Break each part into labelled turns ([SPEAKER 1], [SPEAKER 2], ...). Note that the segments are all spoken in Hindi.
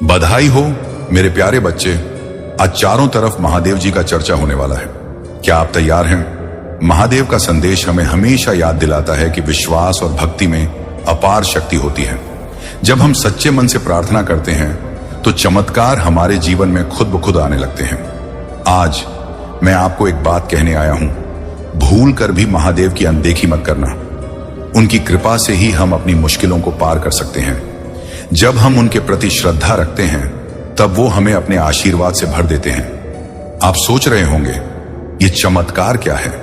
[SPEAKER 1] बधाई हो मेरे प्यारे बच्चे। आज चारों तरफ महादेव जी का चर्चा होने वाला है। क्या आप तैयार हैं? महादेव का संदेश हमें हमेशा याद दिलाता है कि विश्वास और भक्ति में अपार शक्ति होती है। जब हम सच्चे मन से प्रार्थना करते हैं तो चमत्कार हमारे जीवन में खुद ब खुद आने लगते हैं। आज मैं आपको एक बात कहने आया हूं, भूल कर भी महादेव की अनदेखी मत करना। उनकी कृपा से ही हम अपनी मुश्किलों को पार कर सकते हैं। जब हम उनके प्रति श्रद्धा रखते हैं तब वो हमें अपने आशीर्वाद से भर देते हैं। आप सोच रहे होंगे ये चमत्कार क्या है?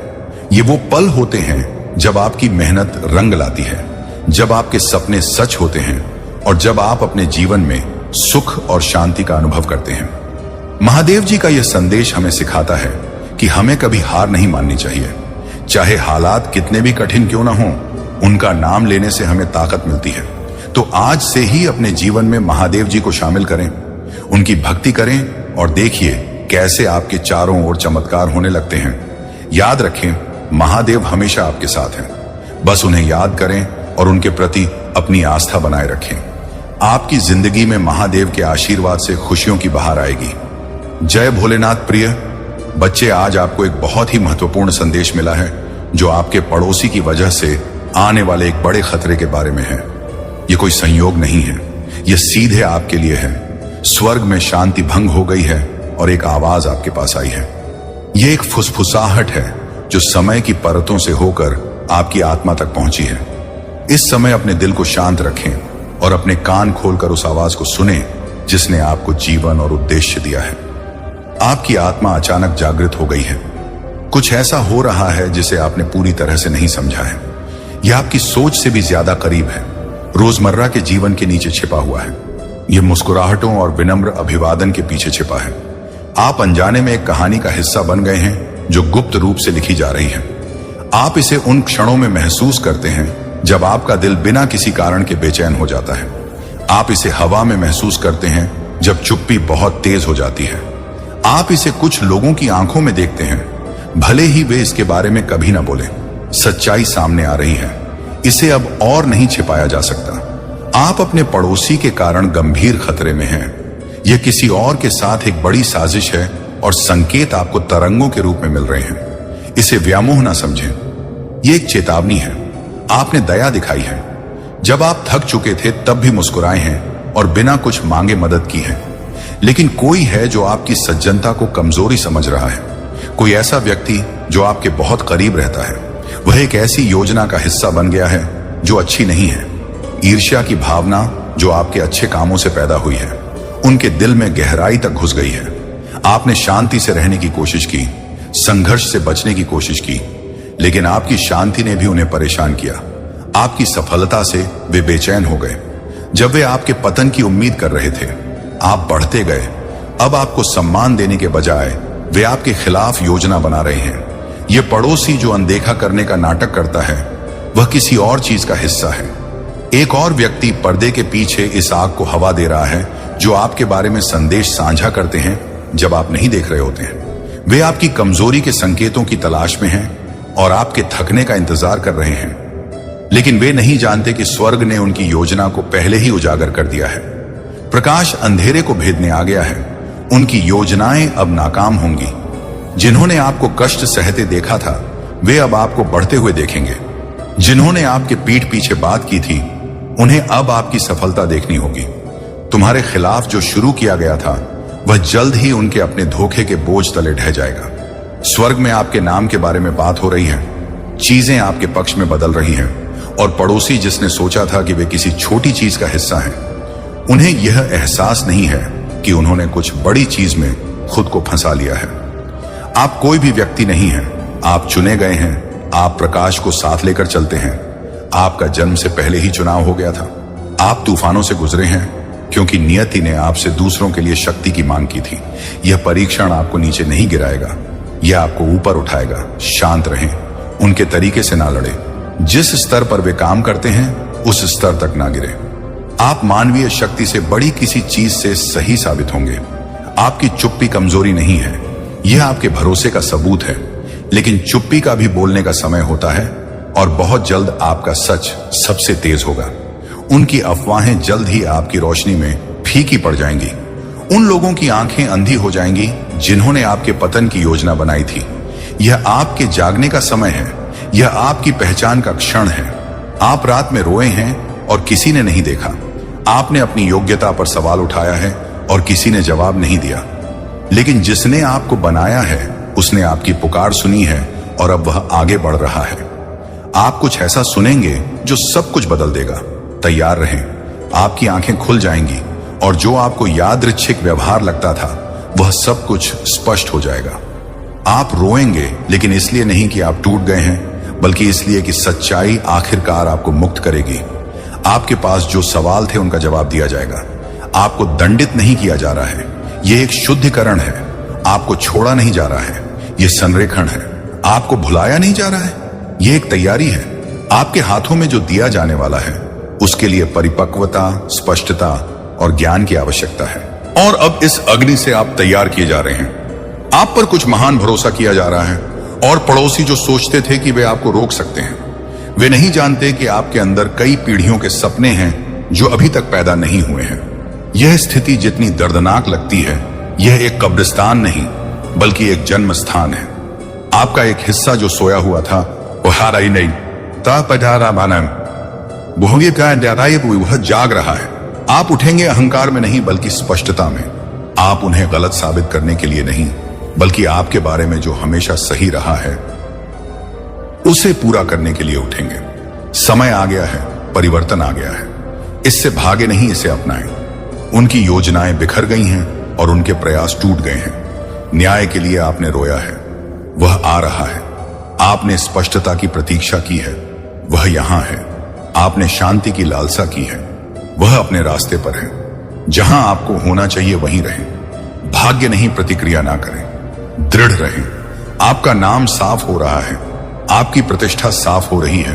[SPEAKER 1] ये वो पल होते हैं जब आपकी मेहनत रंग लाती है, जब आपके सपने सच होते हैं और जब आप अपने जीवन में सुख और शांति का अनुभव करते हैं। महादेव जी का यह संदेश हमें सिखाता है कि हमें कभी हार नहीं माननी चाहिए। चाहे हालात कितने भी कठिन क्यों ना हो, उनका नाम लेने से हमें ताकत मिलती है। तो आज से ही अपने जीवन में महादेव जी को शामिल करें, उनकी भक्ति करें और देखिए कैसे आपके चारों ओर चमत्कार होने लगते हैं। याद रखें, महादेव हमेशा आपके साथ हैं। बस उन्हें याद करें और उनके प्रति अपनी आस्था बनाए रखें। आपकी जिंदगी में महादेव के आशीर्वाद से खुशियों की बहार आएगी। जय भोलेनाथ। प्रिय बच्चे, आज आपको एक बहुत ही महत्वपूर्ण संदेश मिला है जो आपके पड़ोसी की वजह से आने वाले एक बड़े खतरे के बारे में है। ये कोई संयोग नहीं है, ये सीधे आपके लिए है। स्वर्ग में शांति भंग हो गई है और एक आवाज आपके पास आई है। ये एक फुसफुसाहट है जो समय की परतों से होकर आपकी आत्मा तक पहुंची है। इस समय अपने दिल को शांत रखें और अपने कान खोलकर उस आवाज को सुने जिसने आपको जीवन और उद्देश्य दिया है। आपकी आत्मा अचानक जागृत हो गई है। कुछ ऐसा हो रहा है जिसे आपने पूरी तरह से नहीं समझा है। यह आपकी सोच से भी ज्यादा करीब है, रोजमर्रा के जीवन के नीचे छिपा हुआ है। यह मुस्कुराहटों और विनम्र अभिवादन के पीछे छिपा है। आप अनजाने में एक कहानी का हिस्सा बन गए हैं जो गुप्त रूप से लिखी जा रही है। आप इसे उन क्षणों में महसूस करते हैं जब आपका दिल बिना किसी कारण के बेचैन हो जाता है। आप इसे हवा में महसूस करते हैं जब चुप्पी बहुत तेज हो जाती है। आप इसे कुछ लोगों की आंखों में देखते हैं, भले ही वे इसके बारे में कभी ना बोले। सच्चाई सामने आ रही है, इसे अब और नहीं छिपाया जा सकता। आप अपने पड़ोसी के कारण गंभीर खतरे में हैं। यह किसी और के साथ एक बड़ी साजिश है और संकेत आपको तरंगों के रूप में मिल रहे हैं। इसे व्यामोह ना समझें, यह एक चेतावनी है। आपने दया दिखाई है। जब आप थक चुके थे तब भी मुस्कुराए हैं और बिना कुछ मांगे मदद की है। लेकिन कोई है जो आपकी सज्जनता को कमजोरी समझ रहा है। कोई ऐसा व्यक्ति जो आपके बहुत करीब रहता है, वह एक ऐसी योजना का हिस्सा बन गया है जो अच्छी नहीं है। ईर्ष्या की भावना जो आपके अच्छे कामों से पैदा हुई है, उनके दिल में गहराई तक घुस गई है। आपने शांति से रहने की कोशिश की, संघर्ष से बचने की कोशिश की, लेकिन आपकी शांति ने भी उन्हें परेशान किया। आपकी सफलता से वे बेचैन हो गए। जब वे आपके पतन की उम्मीद कर रहे थे, आप बढ़ते गए। अब आपको सम्मान देने के बजाय वे आपके खिलाफ योजना बना रहे हैं। ये पड़ोसी जो अनदेखा करने का नाटक करता है, वह किसी और चीज का हिस्सा है। एक और व्यक्ति पर्दे के पीछे इस आग को हवा दे रहा है जो आपके बारे में संदेश साझा करते हैं जब आप नहीं देख रहे होते हैं। वे आपकी कमजोरी के संकेतों की तलाश में हैं और आपके थकने का इंतजार कर रहे हैं। लेकिन वे नहीं जानते कि स्वर्ग ने उनकी योजना को पहले ही उजागर कर दिया है। प्रकाश अंधेरे को भेदने आ गया है। उनकी योजनाएं अब नाकाम होंगी। जिन्होंने आपको कष्ट सहते देखा था, वे अब आपको बढ़ते हुए देखेंगे। जिन्होंने आपके पीठ पीछे बात की थी, उन्हें अब आपकी सफलता देखनी होगी। तुम्हारे खिलाफ जो शुरू किया गया था, वह जल्द ही उनके अपने धोखे के बोझ तले ढह जाएगा। स्वर्ग में आपके नाम के बारे में बात हो रही है। चीजें आपके पक्ष में बदल रही हैं और पड़ोसी जिसने सोचा था कि वे किसी छोटी चीज का हिस्सा हैं, उन्हें यह एहसास नहीं है कि उन्होंने कुछ बड़ी चीज में खुद को फंसा लिया है। आप कोई भी व्यक्ति नहीं हैं, आप चुने गए हैं। आप प्रकाश को साथ लेकर चलते हैं। आपका जन्म से पहले ही चुनाव हो गया था। आप तूफानों से गुजरे हैं क्योंकि नियति ने आपसे दूसरों के लिए शक्ति की मांग की थी। यह परीक्षण आपको नीचे नहीं गिराएगा, यह आपको ऊपर उठाएगा। शांत रहें, उनके तरीके से ना लड़े। जिस स्तर पर वे काम करते हैं उस स्तर तक ना गिरे। आप मानवीय शक्ति से बड़ी किसी चीज से सही साबित होंगे। आपकी चुप्पी कमजोरी नहीं है, यह आपके भरोसे का सबूत है। लेकिन चुप्पी का भी बोलने का समय होता है और बहुत जल्द आपका सच सबसे तेज होगा। उनकी अफवाहें जल्द ही आपकी रोशनी में फीकी पड़ जाएंगी। उन लोगों की आंखें अंधी हो जाएंगी जिन्होंने आपके पतन की योजना बनाई थी। यह आपके जागने का समय है, यह आपकी पहचान का क्षण है। आप रात में रोए हैं और किसी ने नहीं देखा। आपने अपनी योग्यता पर सवाल उठाया है और किसी ने जवाब नहीं दिया, लेकिन जिसने आपको बनाया है उसने आपकी पुकार सुनी है और अब वह आगे बढ़ रहा है। आप कुछ ऐसा सुनेंगे जो सब कुछ बदल देगा। तैयार रहें, आपकी आंखें खुल जाएंगी और जो आपको यादृच्छिक व्यवहार लगता था वह सब कुछ स्पष्ट हो जाएगा। आप रोएंगे, लेकिन इसलिए नहीं कि आप टूट गए हैं, बल्कि इसलिए कि सच्चाई आखिरकार आपको मुक्त करेगी। आपके पास जो सवाल थे उनका जवाब दिया जाएगा। आपको दंडित नहीं किया जा रहा है, यह एक शुद्धिकरण है। आपको छोड़ा नहीं जा रहा है, यह संरेखण है। आपको भुलाया नहीं जा रहा है, यह एक तैयारी है। आपके हाथों में जो दिया जाने वाला है उसके लिए परिपक्वता, स्पष्टता और ज्ञान की आवश्यकता है। और अब इस अग्नि से आप तैयार किए जा रहे हैं। आप पर कुछ महान भरोसा किया जा रहा है और पड़ोसी जो सोचते थे कि वे आपको रोक सकते हैं, वे नहीं जानते कि आपके अंदर कई पीढ़ियों के सपने हैं जो अभी तक पैदा नहीं हुए हैं। यह स्थिति जितनी दर्दनाक लगती है, यह एक कब्रिस्तान नहीं बल्कि एक जन्म स्थान है। आपका एक हिस्सा जो सोया हुआ था वह हारा ही नहीं, वह जाग रहा है। आप उठेंगे अहंकार में नहीं बल्कि स्पष्टता में। आप उन्हें गलत साबित करने के लिए नहीं, बल्कि आपके बारे में जो हमेशा सही रहा है उसे पूरा करने के लिए उठेंगे। समय आ गया है, परिवर्तन आ गया है। इससे भागे नहीं, इसे अपनाएं। उनकी योजनाएं बिखर गई हैं और उनके प्रयास टूट गए हैं। न्याय के लिए आपने रोया है, वह आ रहा है। आपने स्पष्टता की प्रतीक्षा की है, वह यहां है। आपने शांति की लालसा की है, वह अपने रास्ते पर है। जहां आपको होना चाहिए वहीं रहें। भाग्य नहीं, प्रतिक्रिया ना करें, दृढ़ रहें। आपका नाम साफ हो रहा है, आपकी प्रतिष्ठा साफ हो रही है।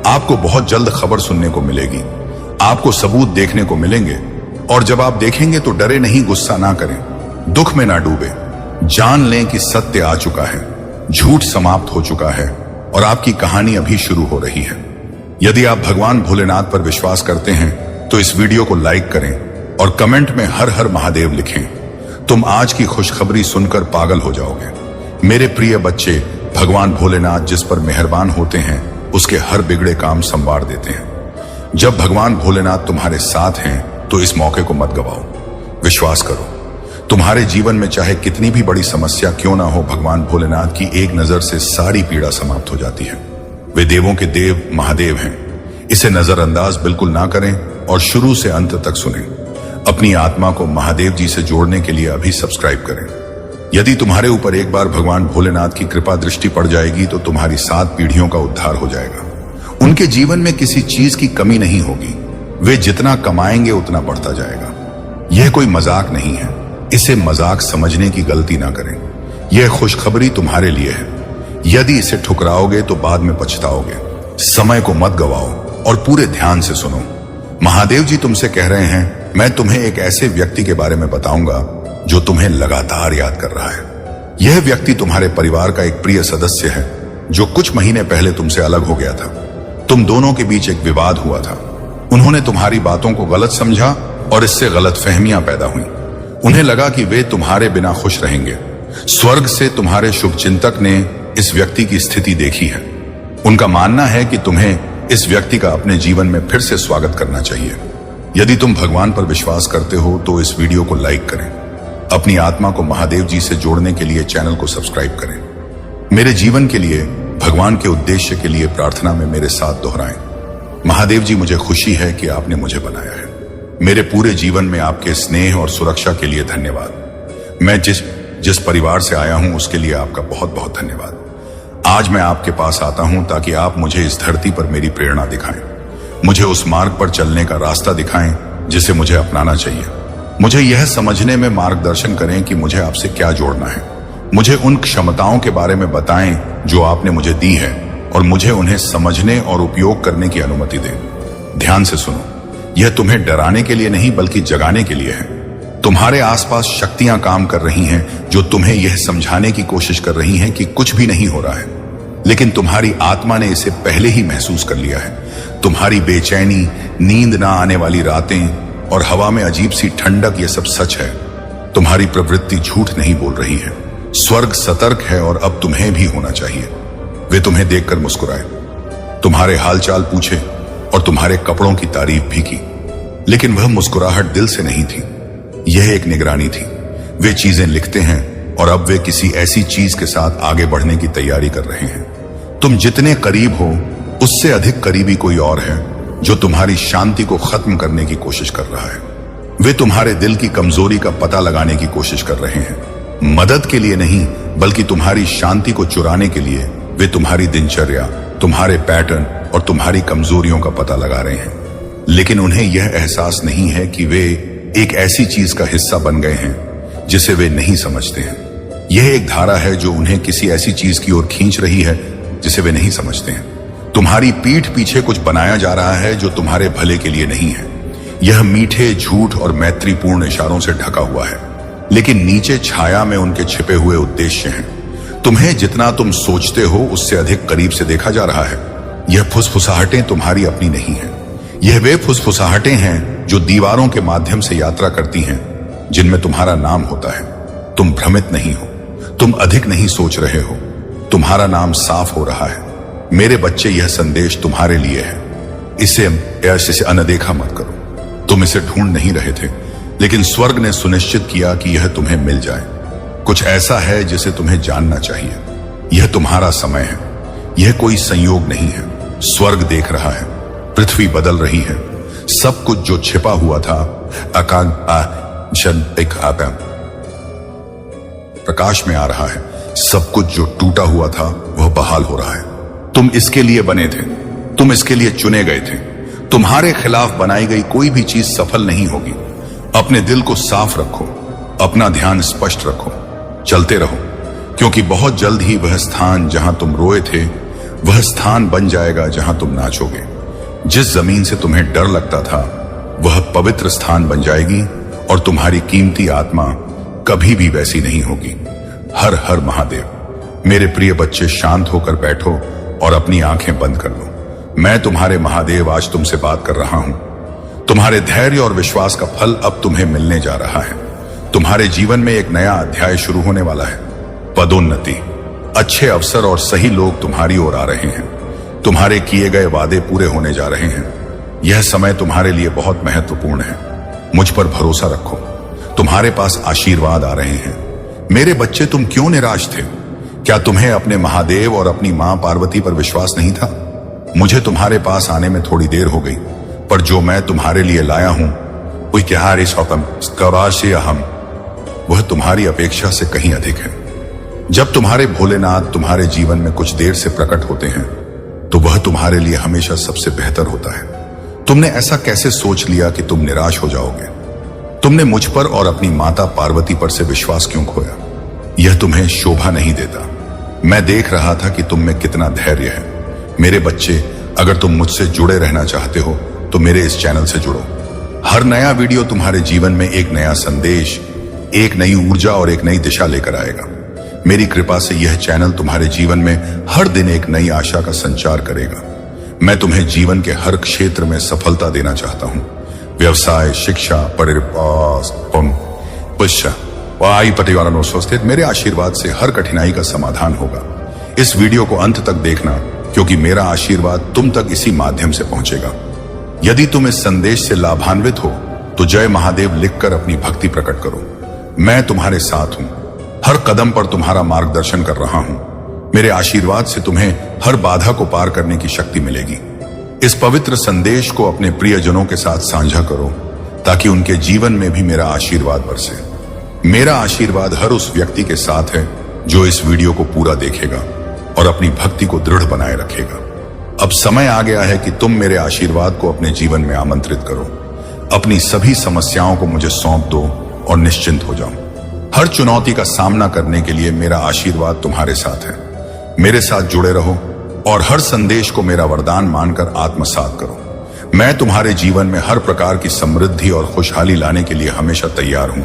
[SPEAKER 1] आपको बहुत जल्द खबर सुनने को मिलेगी, आपको सबूत देखने को मिलेंगे। और जब आप देखेंगे तो डरे नहीं, गुस्सा ना करें, दुख में ना डूबे। जान लें कि सत्य आ चुका है, झूठ समाप्त हो चुका है और आपकी कहानी अभी शुरू हो रही है। यदि आप भगवान भोलेनाथ पर विश्वास करते हैं तो इस वीडियो को लाइक करें और कमेंट में हर हर महादेव लिखें। तुम आज की खुशखबरी सुनकर पागल हो जाओगे। मेरे प्रिय बच्चे, भगवान भोलेनाथ जिस पर मेहरबान होते हैं उसके हर बिगड़े काम संवार देते हैं। जब भगवान भोलेनाथ तुम्हारे साथ हैं तो इस मौके को मत गवाओ। विश्वास करो, तुम्हारे जीवन में चाहे कितनी भी बड़ी समस्या क्यों ना हो, भगवान भोलेनाथ की एक नजर से सारी पीड़ा समाप्त हो जाती है। वे देवों के देव महादेव हैं। इसे नजरअंदाज बिल्कुल ना करें और शुरू से अंत तक सुनें। अपनी आत्मा को महादेव जी से जोड़ने के लिए अभी सब्सक्राइब करें। यदि तुम्हारे ऊपर एक बार भगवान भोलेनाथ की कृपा दृष्टि पड़ जाएगी तो तुम्हारी 7 पीढ़ियों का उद्धार हो जाएगा। उनके जीवन में किसी चीज की कमी नहीं होगी। वे जितना कमाएंगे उतना बढ़ता जाएगा। यह कोई मजाक नहीं है, इसे मजाक समझने की गलती ना करें। यह खुशखबरी तुम्हारे लिए है। यदि इसे ठुकराओगे तो बाद में पछताओगे। समय को मत गवाओ और पूरे ध्यान से सुनो। महादेव जी तुमसे कह रहे हैं, मैं तुम्हें एक ऐसे व्यक्ति के बारे में बताऊंगा जो तुम्हें लगातार याद कर रहा है। यह व्यक्ति तुम्हारे परिवार का एक प्रिय सदस्य है जो कुछ महीने पहले तुमसे अलग हो गया था। तुम दोनों के बीच एक विवाद हुआ था। उन्होंने तुम्हारी बातों को गलत समझा और इससे गलतफहमियां पैदा हुई। उन्हें लगा कि वे तुम्हारे बिना खुश रहेंगे। स्वर्ग से तुम्हारे शुभचिंतक ने इस व्यक्ति की स्थिति देखी है। उनका मानना है कि तुम्हें इस व्यक्ति का अपने जीवन में फिर से स्वागत करना चाहिए। यदि तुम भगवान पर विश्वास करते हो तो इस वीडियो को लाइक करें। अपनी आत्मा को महादेव जी से जोड़ने के लिए चैनल को सब्सक्राइब करें। मेरे जीवन के लिए, भगवान के उद्देश्य के लिए प्रार्थना में मेरे साथ दोहराएं। महादेव जी, मुझे खुशी है कि आपने मुझे बनाया है। मेरे पूरे जीवन में आपके स्नेह और सुरक्षा के लिए धन्यवाद। मैं जिस परिवार से आया हूं उसके लिए आपका बहुत बहुत धन्यवाद। आज मैं आपके पास आता हूं ताकि आप मुझे इस धरती पर मेरी प्रेरणा दिखाएं। मुझे उस मार्ग पर चलने का रास्ता दिखाएं जिसे मुझे अपनाना चाहिए। मुझे यह समझने में मार्गदर्शन करें कि मुझे आपसे क्या जोड़ना है। मुझे उन क्षमताओं के बारे में बताएं जो आपने मुझे दी है और मुझे उन्हें समझने और उपयोग करने की अनुमति दें। ध्यान से सुनो, यह तुम्हें डराने के लिए नहीं बल्कि जगाने के लिए है। तुम्हारे आसपास शक्तियां काम कर रही हैं जो तुम्हें यह समझाने की कोशिश कर रही हैं कि कुछ भी नहीं हो रहा है, लेकिन तुम्हारी आत्मा ने इसे पहले ही महसूस कर लिया है। तुम्हारी बेचैनी, नींद ना आने वाली रातें और हवा में अजीब सी ठंडक, ये सब सच है। तुम्हारी प्रवृत्ति झूठ नहीं बोल रही है। स्वर्ग सतर्क है और अब तुम्हें भी होना चाहिए। वे तुम्हें देखकर मुस्कुराए, तुम्हारे हालचाल पूछे और तुम्हारे कपड़ों की तारीफ भी की, लेकिन वह मुस्कुराहट दिल से नहीं थी। यह एक निगरानी थी। वे चीजें लिखते हैं और अब वे किसी ऐसी चीज के साथ आगे बढ़ने की तैयारी कर रहे हैं। तुम जितने करीब हो उससे अधिक करीबी कोई और है जो तुम्हारी शांति को खत्म करने की कोशिश कर रहा है। वे तुम्हारे दिल की कमजोरी का पता लगाने की कोशिश कर रहे हैं। मदद के लिए नहीं, बल्कि तुम्हारी शांति को चुराने के लिए वे तुम्हारी दिनचर्या, तुम्हारे पैटर्न और तुम्हारी कमजोरियों का पता लगा रहे हैं। लेकिन उन्हें यह एहसास नहीं है कि वे एक ऐसी चीज का हिस्सा बन गए हैं जिसे वे नहीं समझते हैं। यह एक धारा है जो उन्हें किसी ऐसी चीज की ओर खींच रही है जिसे वे नहीं समझते हैं। तुम्हारी पीठ पीछे कुछ बनाया जा रहा है जो तुम्हारे भले के लिए नहीं है। यह मीठे, झूठ और मैत्रीपूर्ण इशारों से ढका हुआ है, लेकिन नीचे छाया में उनके छिपे हुए उद्देश्य हैं। तुम्हें जितना तुम सोचते हो उससे अधिक करीब से देखा जा रहा है। यह फुसफुसाहटें तुम्हारी अपनी नहीं है। यह वे फुसफुसाहटें हैं जो दीवारों के माध्यम से यात्रा करती हैं, जिनमें तुम्हारा नाम होता है। तुम भ्रमित नहीं हो, तुम अधिक नहीं सोच रहे हो, तुम्हारा नाम साफ हो रहा है। मेरे बच्चे, यह संदेश तुम्हारे लिए है। इसे अनदेखा मत करो। तुम इसे ढूंढ नहीं रहे थे, लेकिन स्वर्ग ने सुनिश्चित किया कि यह तुम्हें मिल जाए। कुछ ऐसा है जिसे तुम्हें जानना चाहिए। यह तुम्हारा समय है। यह कोई संयोग नहीं है। स्वर्ग देख रहा है, पृथ्वी बदल रही है। सब कुछ जो छिपा हुआ था प्रकाश में आ रहा है। सब कुछ जो टूटा हुआ था वह बहाल हो रहा है। तुम इसके लिए बने थे, तुम इसके लिए चुने गए थे। तुम्हारे खिलाफ बनाई गई कोई भी चीज सफल नहीं होगी। अपने दिल को साफ रखो, अपना ध्यान स्पष्ट रखो, चलते रहो, क्योंकि बहुत जल्द ही वह स्थान जहां तुम रोए थे वह स्थान बन जाएगा जहां तुम नाचोगे। जिस जमीन से तुम्हें डर लगता था वह पवित्र स्थान बन जाएगी और तुम्हारी कीमती आत्मा कभी भी वैसी नहीं होगी। हर हर महादेव। मेरे प्रिय बच्चे, शांत होकर बैठो और अपनी आंखें बंद कर लो। मैं तुम्हारे महादेव आज तुमसे बात कर रहा हूं। तुम्हारे धैर्य और विश्वास का फल अब तुम्हें मिलने जा रहा है। तुम्हारे जीवन में एक नया अध्याय शुरू होने वाला है। पदोन्नति, अच्छे अवसर और सही लोग तुम्हारी ओर आ रहे हैं। तुम्हारे किए गए वादे पूरे होने जा रहे हैं। यह समय तुम्हारे लिए बहुत महत्वपूर्ण है। मुझ पर भरोसा रखो, तुम्हारे पास आशीर्वाद आ रहे हैं। मेरे बच्चे, तुम क्यों निराश थे? क्या तुम्हें अपने महादेव और अपनी मां पार्वती पर विश्वास नहीं था? मुझे तुम्हारे पास आने में थोड़ी देर हो गई, पर जो मैं तुम्हारे लिए लाया हूं वह तुम्हारी अपेक्षा से कहीं अधिक है। जब तुम्हारे भोलेनाथ तुम्हारे जीवन में कुछ देर से प्रकट होते हैं तो वह तुम्हारे लिए हमेशा सबसे बेहतर होता है। तुमने ऐसा कैसे सोच लिया कि तुम निराश हो जाओगे? तुमने मुझ पर और अपनी माता पार्वती पर से विश्वास क्यों खोया? यह तुम्हें शोभा नहीं देता। मैं देख रहा था कि तुम में कितना धैर्य है। मेरे बच्चे, अगर तुम मुझसे जुड़े रहना चाहते हो तो मेरे इस चैनल से जुड़ो। हर नया वीडियो तुम्हारे जीवन में एक नया संदेश, एक नई ऊर्जा और एक नई दिशा लेकर आएगा। मेरी कृपा से यह चैनल तुम्हारे जीवन में हर दिन एक नई आशा का संचार करेगा। मैं तुम्हें जीवन के हर क्षेत्र में सफलता देना चाहता हूं। व्यवसाय, शिक्षा, मेरे आशीर्वाद से हर कठिनाई का समाधान होगा। इस वीडियो को अंत तक देखना, क्योंकि मेरा आशीर्वाद तुम तक इसी माध्यम से पहुंचेगा। यदि तुम इस संदेश से लाभान्वित हो तो जय महादेव लिखकर अपनी भक्ति प्रकट करो। मैं तुम्हारे साथ हूं, हर कदम पर तुम्हारा मार्गदर्शन कर रहा हूं। मेरे आशीर्वाद से तुम्हें हर बाधा को पार करने की शक्ति मिलेगी। इस पवित्र संदेश को अपने प्रियजनों के साथ साझा करो ताकि उनके जीवन में भी मेरा आशीर्वाद बरसे। मेरा आशीर्वाद हर उस व्यक्ति के साथ है जो इस वीडियो को पूरा देखेगा और अपनी भक्ति को दृढ़ बनाए रखेगा। अब समय आ गया है कि तुम मेरे आशीर्वाद को अपने जीवन में आमंत्रित करो। अपनी सभी समस्याओं को मुझे सौंप दो और निश्चिंत हो जाओ। हर चुनौती का सामना करने के लिए मेरा आशीर्वाद तुम्हारे साथ है। मेरे साथ जुड़े रहो और हर संदेश को मेरा वरदान मानकर आत्मसात करो। मैं तुम्हारे जीवन में हर प्रकार की समृद्धि और खुशहाली लाने के लिए हमेशा तैयार हूं।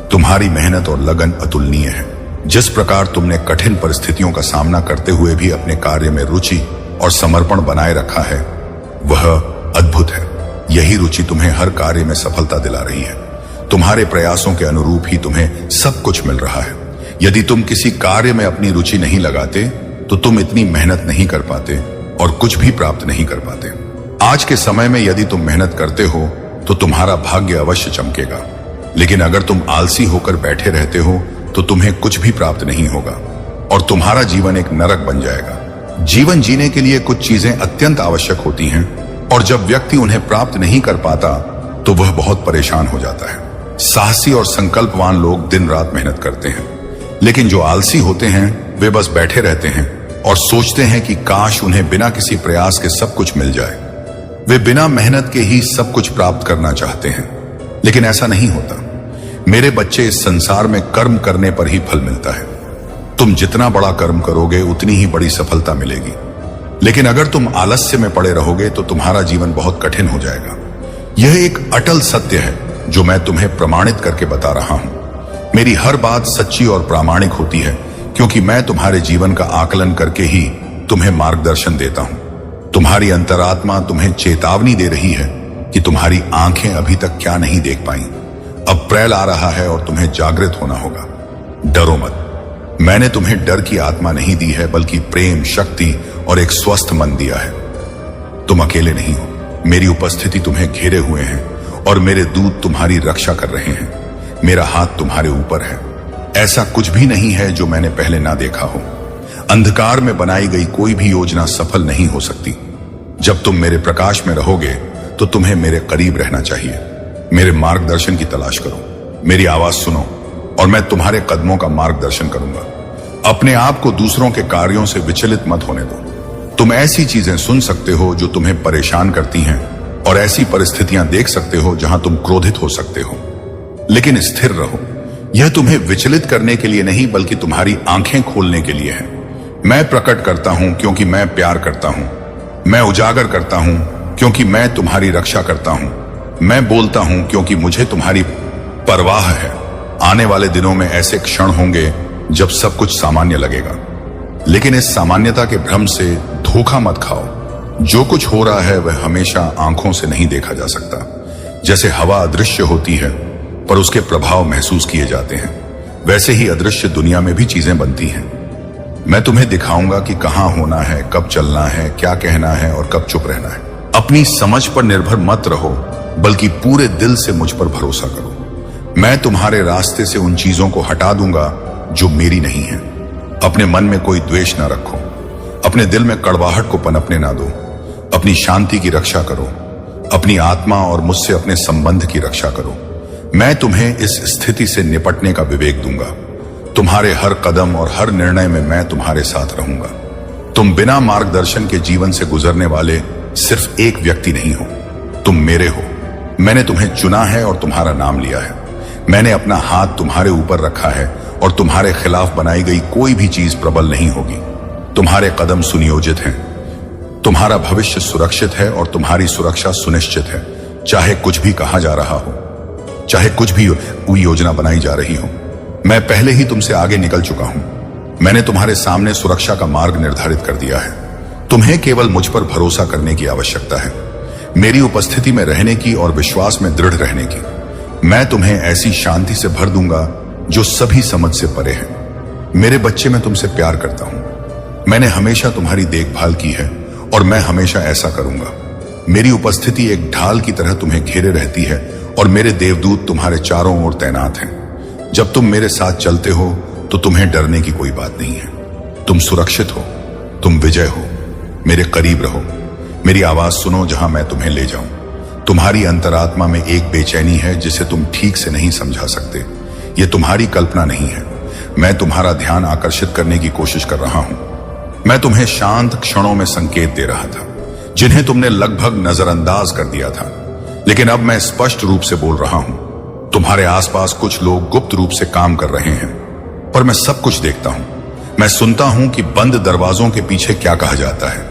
[SPEAKER 1] तुम्हारी मेहनत और लगन अतुलनीय है। जिस प्रकार तुमने कठिन परिस्थितियों का सामना करते हुए भी अपने कार्य में रुचि और समर्पण बनाए रखा है, वह अद्भुत है। यही रुचि तुम्हें हर कार्य में सफलता दिला रही है। तुम्हारे प्रयासों के अनुरूप ही तुम्हें सब कुछ मिल रहा है। यदि तुम किसी कार्य में अपनी रुचि नहीं लगाते तो तुम इतनी मेहनत नहीं कर पाते और कुछ भी प्राप्त नहीं कर पाते। आज के समय में यदि तुम मेहनत करते हो तो तुम्हारा भाग्य अवश्य चमकेगा, लेकिन अगर तुम आलसी होकर बैठे रहते हो तो तुम्हें कुछ भी प्राप्त नहीं होगा और तुम्हारा जीवन एक नरक बन जाएगा। जीवन जीने के लिए कुछ चीजें अत्यंत आवश्यक होती हैं और जब व्यक्ति उन्हें प्राप्त नहीं कर पाता तो वह बहुत परेशान हो जाता है। साहसी और संकल्पवान लोग दिन रात मेहनत करते हैं, लेकिन जो आलसी होते हैं वे बस बैठे रहते हैं और सोचते हैं कि काश उन्हें बिना किसी प्रयास के सब कुछ मिल जाए। वे बिना मेहनत के ही सब कुछ प्राप्त करना चाहते हैं, लेकिन ऐसा नहीं होता। मेरे बच्चे, इस संसार में कर्म करने पर ही फल मिलता है। तुम जितना बड़ा कर्म करोगे उतनी ही बड़ी सफलता मिलेगी, लेकिन अगर तुम आलस्य में पड़े रहोगे तो तुम्हारा जीवन बहुत कठिन हो जाएगा। यह एक अटल सत्य है जो मैं तुम्हें प्रमाणित करके बता रहा हूं। मेरी हर बात सच्ची और प्रामाणिक होती है क्योंकि मैं तुम्हारे जीवन का आकलन करके ही तुम्हें मार्गदर्शन देता हूं। तुम्हारी अंतरात्मा तुम्हें चेतावनी दे रही है कि तुम्हारी आंखें अभी तक क्या नहीं देख पाई। अब अप्रैल आ रहा है और तुम्हें जागृत होना होगा। डरो मत। मैंने तुम्हें डर की आत्मा नहीं दी है, बल्कि प्रेम, शक्ति और एक स्वस्थ मन दिया है। तुम अकेले नहीं हो। मेरी उपस्थिति तुम्हें घेरे हुए हैं और मेरे दूत तुम्हारी रक्षा कर रहे हैं। मेरा हाथ तुम्हारे ऊपर है। ऐसा कुछ भी नहीं है जो मैंने पहले ना देखा हो। अंधकार में बनाई गई कोई भी योजना सफल नहीं हो सकती। जब तुम मेरे प्रकाश में रहोगे तो तुम्हें मेरे करीब रहना चाहिए। मेरे मार्गदर्शन की तलाश करो, मेरी आवाज सुनो और मैं तुम्हारे कदमों का मार्गदर्शन करूंगा। अपने आप को दूसरों के कार्यों से विचलित मत होने दो। तुम ऐसी चीजें सुन सकते हो जो तुम्हें परेशान करती हैं और ऐसी परिस्थितियां देख सकते हो जहां तुम क्रोधित हो सकते हो, लेकिन स्थिर रहो। यह तुम्हें विचलित करने के लिए नहीं बल्कि तुम्हारी आंखें खोलने के लिए है। मैं प्रकट करता हूं क्योंकि मैं प्यार करता हूं। मैं उजागर करता हूं क्योंकि मैं तुम्हारी रक्षा करता हूं। मैं बोलता हूं क्योंकि मुझे तुम्हारी परवाह है। आने वाले दिनों में ऐसे क्षण होंगे जब सब कुछ सामान्य लगेगा, लेकिन इस सामान्यता के भ्रम से धोखा मत खाओ। जो कुछ हो रहा है वह हमेशा आंखों से नहीं देखा जा सकता। जैसे हवा अदृश्य होती है पर उसके प्रभाव महसूस किए जाते हैं, वैसे ही अदृश्य दुनिया में भी चीजें बनती हैं। मैं तुम्हें दिखाऊंगा कि कहां होना है, कब चलना है, क्या कहना है और कब चुप रहना है। अपनी समझ पर निर्भर मत रहो, बल्कि पूरे दिल से मुझ पर भरोसा करो। मैं तुम्हारे रास्ते से उन चीजों को हटा दूंगा जो मेरी नहीं है। अपने मन में कोई द्वेष ना रखो। अपने दिल में कड़वाहट को पनपने ना दो। अपनी शांति की रक्षा करो। अपनी आत्मा और मुझसे अपने संबंध की रक्षा करो। मैं तुम्हें इस स्थिति से निपटने का विवेक दूंगा। तुम्हारे हर कदम और हर निर्णय में मैं तुम्हारे साथ रहूंगा। तुम बिना मार्गदर्शन के जीवन से गुजरने वाले सिर्फ एक व्यक्ति नहीं हो, तुम मेरे हो। मैंने तुम्हें चुना है और तुम्हारा नाम लिया है। मैंने अपना हाथ तुम्हारे ऊपर रखा है और तुम्हारे खिलाफ बनाई गई कोई भी चीज प्रबल नहीं होगी। तुम्हारे कदम सुनियोजित हैं। तुम्हारा भविष्य सुरक्षित है और तुम्हारी सुरक्षा सुनिश्चित है। चाहे कुछ भी कहा जा रहा हो, चाहे कुछ भी कोई योजना बनाई जा रही हो, मैं पहले ही तुमसे आगे निकल चुका हूं। मैंने तुम्हारे सामने सुरक्षा का मार्ग निर्धारित कर दिया है। तुम्हें केवल मुझ पर भरोसा करने की आवश्यकता है, मेरी उपस्थिति में रहने की और विश्वास में दृढ़ रहने की। मैं तुम्हें ऐसी शांति से भर दूंगा जो सभी समझ से परे है। मेरे बच्चे, मैं तुमसे प्यार करता हूं। मैंने हमेशा तुम्हारी देखभाल की है और मैं हमेशा ऐसा करूंगा। मेरी उपस्थिति एक ढाल की तरह तुम्हें घेरे रहती है और मेरे देवदूत तुम्हारे चारों ओर तैनात हैं। जब तुम मेरे साथ चलते हो तो तुम्हें डरने की कोई बात नहीं है। तुम सुरक्षित हो, तुम विजय हो। मेरे करीब रहो, मेरी आवाज सुनो जहां मैं तुम्हें ले जाऊं। तुम्हारी अंतरात्मा में एक बेचैनी है जिसे तुम ठीक से नहीं समझा सकते। यह तुम्हारी कल्पना नहीं है। मैं तुम्हारा ध्यान आकर्षित करने की कोशिश कर रहा हूं। मैं तुम्हें शांत क्षणों में संकेत दे रहा था जिन्हें तुमने लगभग नजरअंदाज कर दिया था, लेकिन अब मैं स्पष्ट रूप से बोल रहा हूं। तुम्हारे आसपास कुछ लोग गुप्त रूप से काम कर रहे हैं, पर मैं सब कुछ देखता हूं। मैं सुनता हूं कि बंद दरवाजों के पीछे क्या कहा जाता है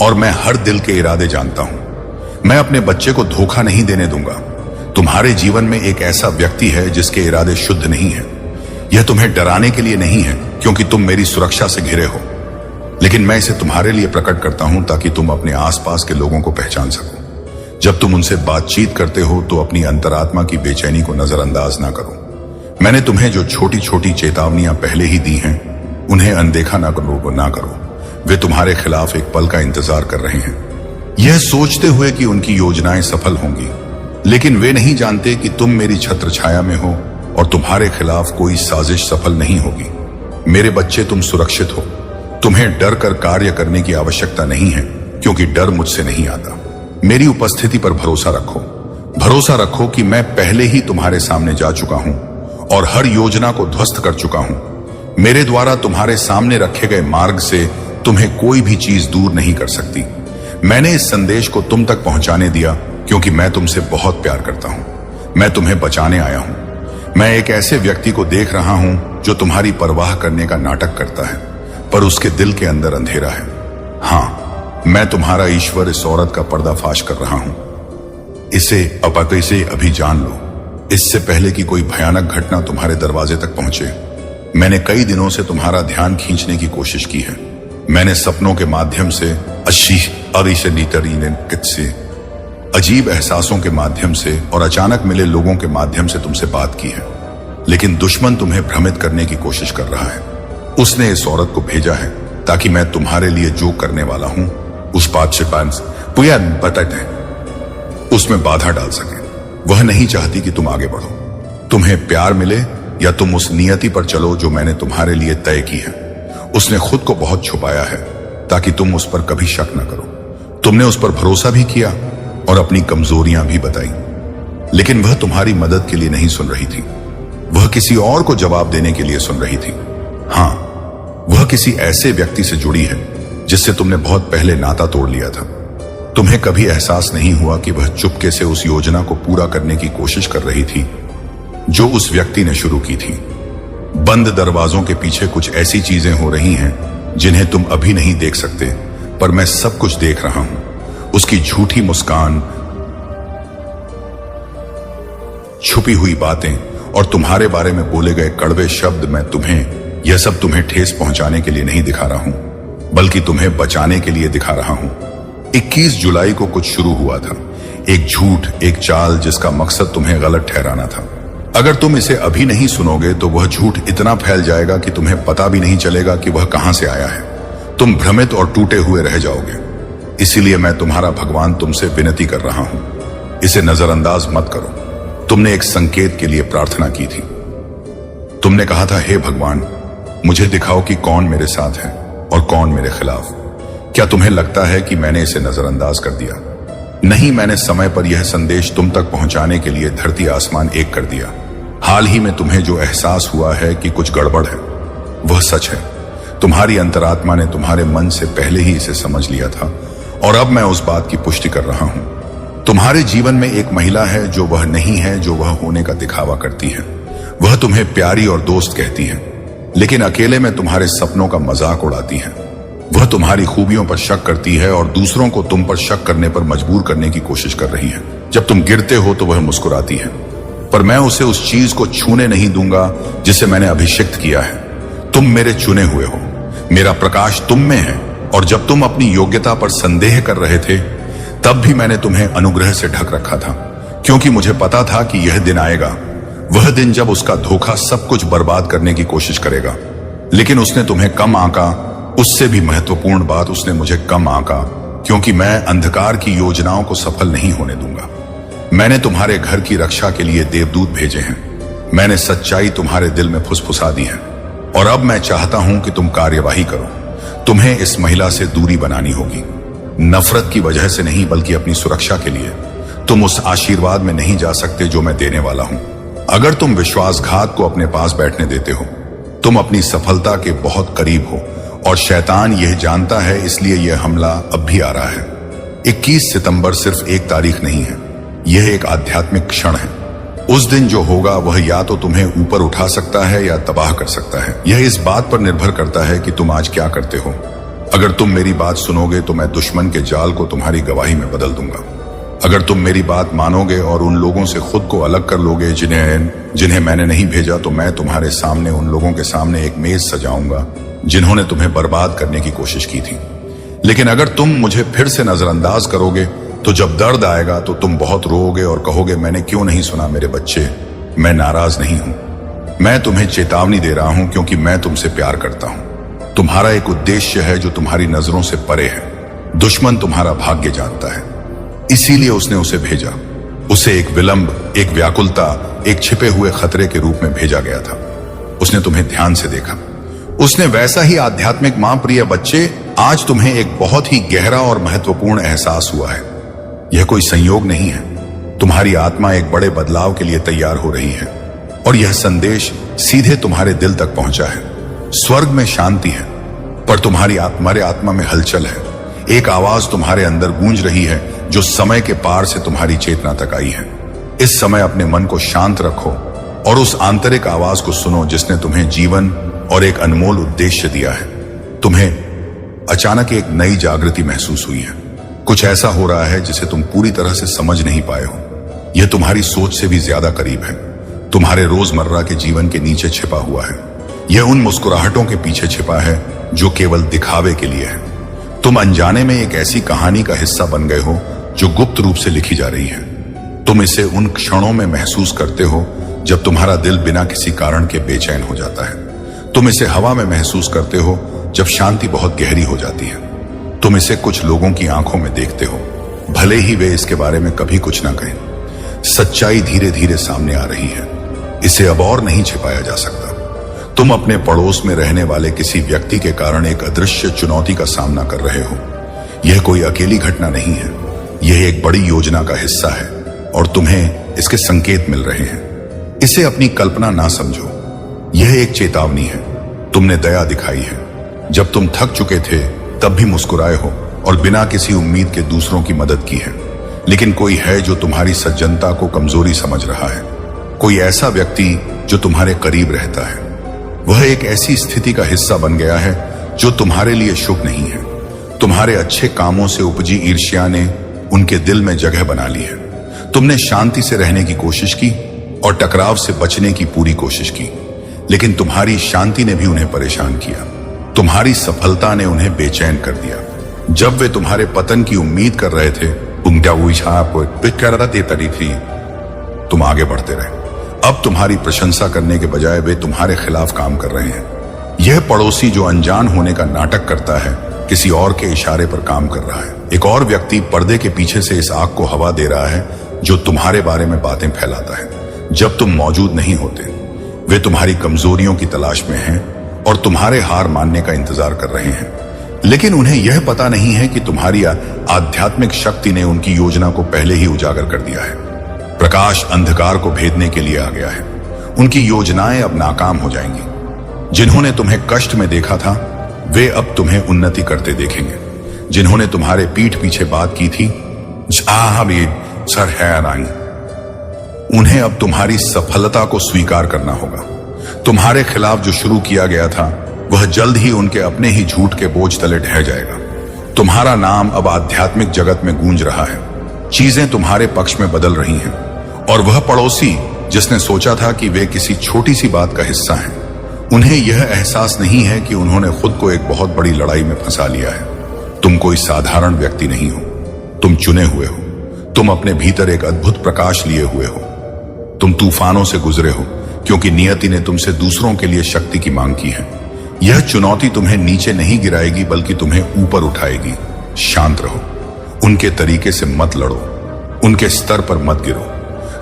[SPEAKER 1] और मैं हर दिल के इरादे जानता हूं। मैं अपने बच्चे को धोखा नहीं देने दूंगा। तुम्हारे जीवन में एक ऐसा व्यक्ति है जिसके इरादे शुद्ध नहीं है। यह तुम्हें डराने के लिए नहीं है क्योंकि तुम मेरी सुरक्षा से घिरे हो, लेकिन मैं इसे तुम्हारे लिए प्रकट करता हूं ताकि तुम अपने आसपास के लोगों को पहचान सको। जब तुम उनसे बातचीत करते हो तो अपनी अंतरात्मा की बेचैनी को नजरअंदाज ना करो। मैंने तुम्हें जो छोटी छोटी चेतावनियां पहले ही दी हैं, उन्हें अनदेखा ना करो। वे तुम्हारे खिलाफ एक पल का इंतजार कर रहे हैं, यह सोचते हुए कि उनकी योजनाएं सफल होंगी। लेकिन वे नहीं जानते कि तुम मेरी छत्र छाया में हो और तुम्हारे खिलाफ कोई साजिश सफल नहीं होगी। मेरे बच्चे, तुम सुरक्षित हो। तुम्हें डर कर कार्य करने की आवश्यकता नहीं है, क्योंकि डर मुझसे नहीं आता। मेरी उपस्थिति पर भरोसा रखो कि मैं पहले ही तुम्हारे सामने जा चुका हूं और हर योजना को ध्वस्त कर चुका हूं। मेरे द्वारा तुम्हारे सामने रखे गए मार्ग से तुम्हें कोई भी चीज दूर नहीं कर सकती। मैंने इस संदेश को तुम तक पहुंचाने दिया क्योंकि मैं तुमसे बहुत प्यार करता हूं। मैं तुम्हें बचाने आया हूं। मैं एक ऐसे व्यक्ति को देख रहा हूं जो तुम्हारी परवाह करने का नाटक करता है, पर उसके दिल के अंदर अंधेरा है। हाँ, मैं तुम्हारा ईश्वर इस औरत का पर्दाफाश कर रहा हूं। इसे अभी जान लो, इससे पहले कि कोई भयानक घटना तुम्हारे दरवाजे तक पहुंचे। मैंने कई दिनों से तुम्हारा ध्यान खींचने की कोशिश की है। मैंने सपनों के माध्यम से अजीब एहसासों के माध्यम से और अचानक मिले लोगों के माध्यम से तुमसे बात की है, लेकिन दुश्मन तुम्हें भ्रमित करने की कोशिश कर रहा है। उसने इस औरत को भेजा है ताकि मैं तुम्हारे लिए जो करने वाला हूं उस बात से उसमें बाधा डाल सके। वह नहीं चाहती कि तुम आगे बढ़ो, तुम्हें प्यार मिले या तुम उस नियति पर चलो जो मैंने तुम्हारे लिए तय की है। उसने खुद को बहुत छुपाया है ताकि तुम उस पर कभी शक न करो। तुमने उस पर भरोसा भी किया और अपनी कमजोरियां भी बताई, लेकिन वह तुम्हारी मदद के लिए नहीं सुन रही थी। वह किसी और को जवाब देने के लिए सुन रही थी। हाँ, वह किसी ऐसे व्यक्ति से जुड़ी है जिससे तुमने बहुत पहले नाता तोड़ लिया था। तुम्हें कभी एहसास नहीं हुआ कि वह चुपके से उस योजना को पूरा करने की कोशिश कर रही थी जो उस व्यक्ति ने शुरू की थी। बंद दरवाजों के पीछे कुछ ऐसी चीजें हो रही हैं जिन्हें तुम अभी नहीं देख सकते, पर मैं सब कुछ देख रहा हूं। उसकी झूठी मुस्कान, छुपी हुई बातें और तुम्हारे बारे में बोले गए कड़वे शब्द। यह सब तुम्हें ठेस पहुंचाने के लिए नहीं दिखा रहा हूं, बल्कि तुम्हें बचाने के लिए दिखा रहा हूं। 21 जुलाई को कुछ शुरू हुआ था, एक झूठ, एक चाल जिसका मकसद तुम्हें गलत ठहराना था। अगर तुम इसे अभी नहीं सुनोगे तो वह झूठ इतना फैल जाएगा कि तुम्हें पता भी नहीं चलेगा कि वह कहां से आया है। तुम भ्रमित और टूटे हुए रह जाओगे। इसीलिए मैं तुम्हारा भगवान तुमसे विनती कर रहा हूं, इसे नजरअंदाज मत करो। तुमने एक संकेत के लिए प्रार्थना की थी। तुमने कहा था, हे भगवान, मुझे दिखाओ कि कौन मेरे साथ है और कौन मेरे खिलाफ। क्या तुम्हें लगता है कि मैंने इसे नजरअंदाज कर दिया? नहीं, मैंने समय पर यह संदेश तुम तक पहुंचाने के लिए धरती आसमान एक कर दिया। हाल ही में तुम्हें जो एहसास हुआ है कि कुछ गड़बड़ है, वह सच है। तुम्हारी अंतरात्मा ने तुम्हारे मन से पहले ही इसे समझ लिया था और अब मैं उस बात की पुष्टि कर रहा हूं। तुम्हारे जीवन में एक महिला है जो वह नहीं है, जो वह होने का दिखावा करती है। वह तुम्हें प्यारी और दोस्त कहती है, लेकिन अकेले में तुम्हारे सपनों का मजाक उड़ाती है। वह तुम्हारी खूबियों पर शक करती है और दूसरों को तुम पर शक करने पर मजबूर करने की कोशिश कर रही है। जब तुम गिरते हो तो वह मुस्कुराती है, पर मैं उसे उस चीज को छूने नहीं दूंगा जिसे मैंने अभिषिक्त किया है। तुम मेरे चुने हुए हो, मेरा प्रकाश तुम में है, और जब तुम अपनी योग्यता पर संदेह कर रहे थे तब भी मैंने तुम्हें अनुग्रह से ढक रखा था, क्योंकि मुझे पता था कि यह दिन आएगा, वह दिन जब उसका धोखा सब कुछ बर्बाद करने की कोशिश करेगा। लेकिन उसने तुम्हें कम आंका। उससे भी महत्वपूर्ण बात, उसने मुझे कम आंका, क्योंकि मैं अंधकार की योजनाओं को सफल नहीं होने दूंगा। मैंने तुम्हारे घर की रक्षा के लिए देवदूत भेजे हैं। मैंने सच्चाई तुम्हारे दिल में फुसफुसा दी है और अब मैं चाहता हूं कि तुम कार्यवाही करो। तुम्हें इस महिला से दूरी बनानी होगी, नफरत की वजह से नहीं, बल्कि अपनी सुरक्षा के लिए। तुम उस आशीर्वाद में नहीं जा सकते जो मैं देने वाला हूं। अगर तुम विश्वासघात को अपने पास बैठने देते हो, तुम अपनी सफलता के बहुत करीब हो, और शैतान यह जानता है, इसलिए यह हमला अब भी आ रहा है। 21 सितंबर सिर्फ एक तारीख नहीं है, यह एक आध्यात्मिक क्षण है। उस दिन जो होगा वह या तो तुम्हें ऊपर उठा सकता है या तबाह कर सकता है। यह इस बात पर निर्भर करता है कि तुम आज क्या करते हो। अगर तुम मेरी बात सुनोगे तो मैं दुश्मन के जाल को तुम्हारी गवाही में बदल दूंगा। अगर तुम मेरी बात मानोगे और उन लोगों से खुद को अलग कर लोगे जिन्हें मैंने नहीं भेजा, तो मैं तुम्हारे सामने उन लोगों के सामने एक मेज सजाऊंगा जिन्होंने तुम्हें बर्बाद करने की कोशिश की थी। लेकिन अगर तुम मुझे फिर से नजरअंदाज करोगे तो जब दर्द आएगा तो तुम बहुत रोओगे और कहोगे, मैंने क्यों नहीं सुना मेरे बच्चे। मैं नाराज नहीं हूं, मैं तुम्हें चेतावनी दे रहा हूं क्योंकि मैं तुमसे प्यार करता हूं। तुम्हारा एक उद्देश्य है जो तुम्हारी नजरों से परे है। दुश्मन तुम्हारा भाग्य जानता है, इसीलिए उसने उसे भेजा। उसे एक विलंब, एक व्याकुलता, एक छिपे हुए खतरे के रूप में भेजा गया था। उसने तुम्हें ध्यान से देखा। उसने वैसा ही आध्यात्मिक मां, प्रिय बच्चे, आज तुम्हें एक बहुत ही गहरा और महत्वपूर्ण एहसास हुआ है। यह कोई संयोग नहीं है। तुम्हारी आत्मा एक बड़े बदलाव के लिए तैयार हो रही है और यह संदेश सीधे तुम्हारे दिल तक पहुंचा है। स्वर्ग में शांति है, पर तुम्हारे आत्मा में हलचल है। एक आवाज तुम्हारे अंदर गूंज रही है जो समय के पार से तुम्हारी चेतना तक आई है। इस समय अपने मन को शांत रखो और उस आंतरिक आवाज को सुनो जिसने तुम्हें जीवन और एक अनमोल उद्देश्य दिया है। तुम्हें अचानक एक नई जागृति महसूस हुई है। कुछ ऐसा हो रहा है जिसे तुम पूरी तरह से समझ नहीं पाए हो। यह तुम्हारी सोच से भी ज्यादा करीब है। तुम्हारे रोजमर्रा के जीवन के नीचे छिपा हुआ है। यह उन मुस्कुराहटों के पीछे छिपा है जो केवल दिखावे के लिए है। तुम अनजाने में एक ऐसी कहानी का हिस्सा बन गए हो जो गुप्त रूप से लिखी जा रही है। तुम इसे उन क्षणों में महसूस करते हो जब तुम्हारा दिल बिना किसी कारण के बेचैन हो जाता है। तुम इसे हवा में महसूस करते हो जब शांति बहुत गहरी हो जाती है। तुम इसे कुछ लोगों की आंखों में देखते हो, भले ही वे इसके बारे में कभी कुछ ना कहें। सच्चाई धीरे धीरे सामने आ रही है। इसे अब और नहीं छिपाया जा सकता। तुम अपने पड़ोस में रहने वाले किसी व्यक्ति के कारण एक अदृश्य चुनौती का सामना कर रहे हो। यह कोई अकेली घटना नहीं है, यह एक बड़ी योजना का हिस्सा है और तुम्हें इसके संकेत मिल रहे हैं। इसे अपनी कल्पना ना समझो, यह एक चेतावनी है। तुमने दया दिखाई है। जब तुम थक चुके थे तब भी मुस्कुराए हो और बिना किसी उम्मीद के दूसरों की मदद की है। लेकिन कोई है जो तुम्हारी सज्जनता को कमजोरी समझ रहा है। कोई ऐसा व्यक्ति जो तुम्हारे करीब रहता है। वह एक ऐसी स्थिति का हिस्सा बन गया है जो तुम्हारे लिए शुभ नहीं है। तुम्हारे अच्छे कामों से उपजी ईर्ष्या ने उनके दिल में जगह बना ली है। तुमने शांति से रहने की कोशिश की और टकराव से बचने की पूरी कोशिश की, लेकिन तुम्हारी शांति ने भी उन्हें परेशान किया। तुम्हारी सफलता ने उन्हें बेचैन कर दिया। जब वे तुम्हारे पतन की उम्मीद कर रहे थे, तुम आगे बढ़ते रहे। अब तुम्हारी प्रशंसा करने के बजाय वे तुम्हारे खिलाफ काम कर रहे हैं। यह पड़ोसी जो अनजान होने का नाटक करता है, किसी और के इशारे पर काम कर रहा है। एक और व्यक्ति पर्दे के पीछे से इस आग को हवा दे रहा है जो तुम्हारे बारे में बातें फैलाता है। जब तुम मौजूद नहीं होते, वे तुम्हारी कमजोरियों की तलाश में हैं और तुम्हारे हार मानने का इंतजार कर रहे हैं। लेकिन उन्हें यह पता नहीं है कि तुम्हारी आध्यात्मिक शक्ति ने उनकी योजना को पहले ही उजागर कर दिया है। प्रकाश अंधकार को भेदने के लिए आ गया है। उनकी योजनाएं अब नाकाम हो जाएंगी। जिन्होंने तुम्हें कष्ट में देखा था, वे अब तुम्हें उन्नति करते देखेंगे। जिन्होंने तुम्हारे पीठ पीछे बात की थी, उन्हें अब तुम्हारी सफलता को स्वीकार करना होगा। तुम्हारे खिलाफ जो शुरू किया गया था, वह जल्द ही उनके अपने ही झूठ के बोझ तले ढह जाएगा। तुम्हारा नाम अब आध्यात्मिक जगत में गूंज रहा है। चीजें तुम्हारे पक्ष में बदल रही हैं और वह पड़ोसी जिसने सोचा था कि वे किसी छोटी सी बात का हिस्सा हैं, उन्हें यह एहसास नहीं है कि उन्होंने खुद को एक बहुत बड़ी लड़ाई में फंसा लिया है। तुम कोई साधारण व्यक्ति नहीं हो, तुम चुने हुए हो। तुम अपने भीतर एक अद्भुत प्रकाश लिए हुए हो। तुम तूफानों से गुजरे हो क्योंकि नियति ने तुमसे दूसरों के लिए शक्ति की मांग की है। यह चुनौती तुम्हें नीचे नहीं गिराएगी बल्कि तुम्हें ऊपर उठाएगी। शांत रहो, उनके तरीके से मत लड़ो, उनके स्तर पर मत गिरो।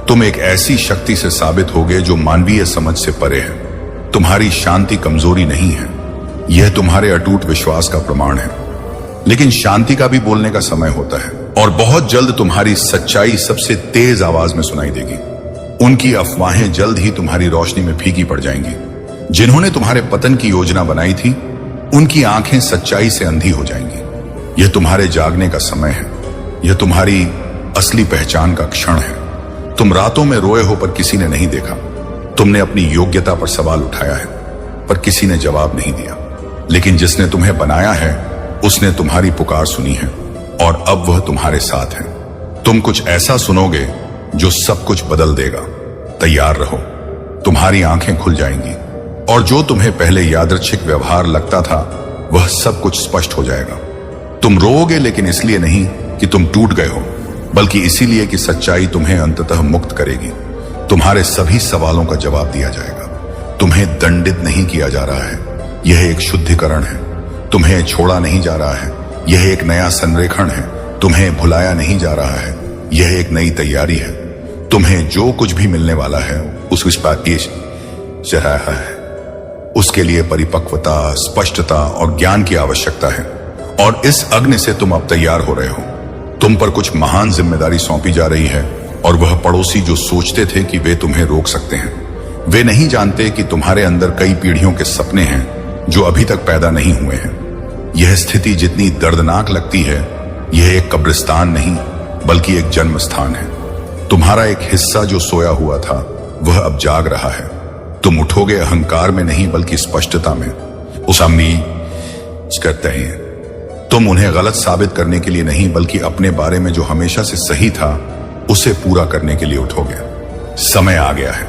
[SPEAKER 1] तुम एक ऐसी शक्ति से साबित होगे जो मानवीय समझ से परे है। तुम्हारी शांति कमजोरी नहीं है, यह तुम्हारे अटूट विश्वास का प्रमाण है। लेकिन शांति का भी बोलने का समय होता है और बहुत जल्द तुम्हारी सच्चाई सबसे तेज आवाज में सुनाई देगी। उनकी अफवाहें जल्द ही तुम्हारी रोशनी में फीकी पड़ जाएंगी। जिन्होंने तुम्हारे पतन की योजना बनाई थी, उनकी आंखें सच्चाई से अंधी हो जाएंगी। यह तुम्हारे जागने का समय है। यह तुम्हारी असली पहचान का क्षण है। तुम रातों में रोए हो पर किसी ने नहीं देखा। तुमने अपनी योग्यता पर सवाल उठाया है पर किसी ने जवाब नहीं दिया। लेकिन जिसने तुम्हें बनाया है, उसने तुम्हारी पुकार सुनी है और अब वह तुम्हारे साथ है। तुम कुछ ऐसा सुनोगे जो सब कुछ बदल देगा। तैयार रहो, तुम्हारी आंखें खुल जाएंगी और जो तुम्हें पहले यादृच्छिक व्यवहार लगता था, वह सब कुछ स्पष्ट हो जाएगा। तुम रोओगे लेकिन इसलिए नहीं कि तुम टूट गए हो, बल्कि इसीलिए कि सच्चाई तुम्हें अंततः मुक्त करेगी। तुम्हारे सभी सवालों का जवाब दिया जाएगा। तुम्हें दंडित नहीं किया जा रहा है, यह एक शुद्धिकरण है। तुम्हें छोड़ा नहीं जा रहा है, यह एक नया संरेखण है। तुम्हें भुलाया नहीं जा रहा है, यह एक नई तैयारी है। तुम्हें जो कुछ भी मिलने वाला है उसके लिए परिपक्वता, स्पष्टता और ज्ञान की आवश्यकता है। और इस अग्नि से तुम अब तैयार हो रहे हो। तुम पर कुछ महान जिम्मेदारी सौंपी जा रही है, और वह पड़ोसी जो सोचते थे कि वे तुम्हें रोक सकते हैं, वे नहीं जानते कि तुम्हारे अंदर कई पीढ़ियों के सपने हैं जो अभी तक पैदा नहीं हुए हैं। यह स्थिति जितनी दर्दनाक लगती है, यह एक कब्रिस्तान नहीं बल्कि एक जन्म स्थान है। तुम्हारा एक हिस्सा जो सोया हुआ था वह अब जाग रहा है। तुम उठोगे अहंकार में नहीं बल्कि स्पष्टता में। उस उम्मीद करते हैं तुम उन्हें गलत साबित करने के लिए नहीं बल्कि अपने बारे में जो हमेशा से सही था उसे पूरा करने के लिए उठोगे। समय आ गया है,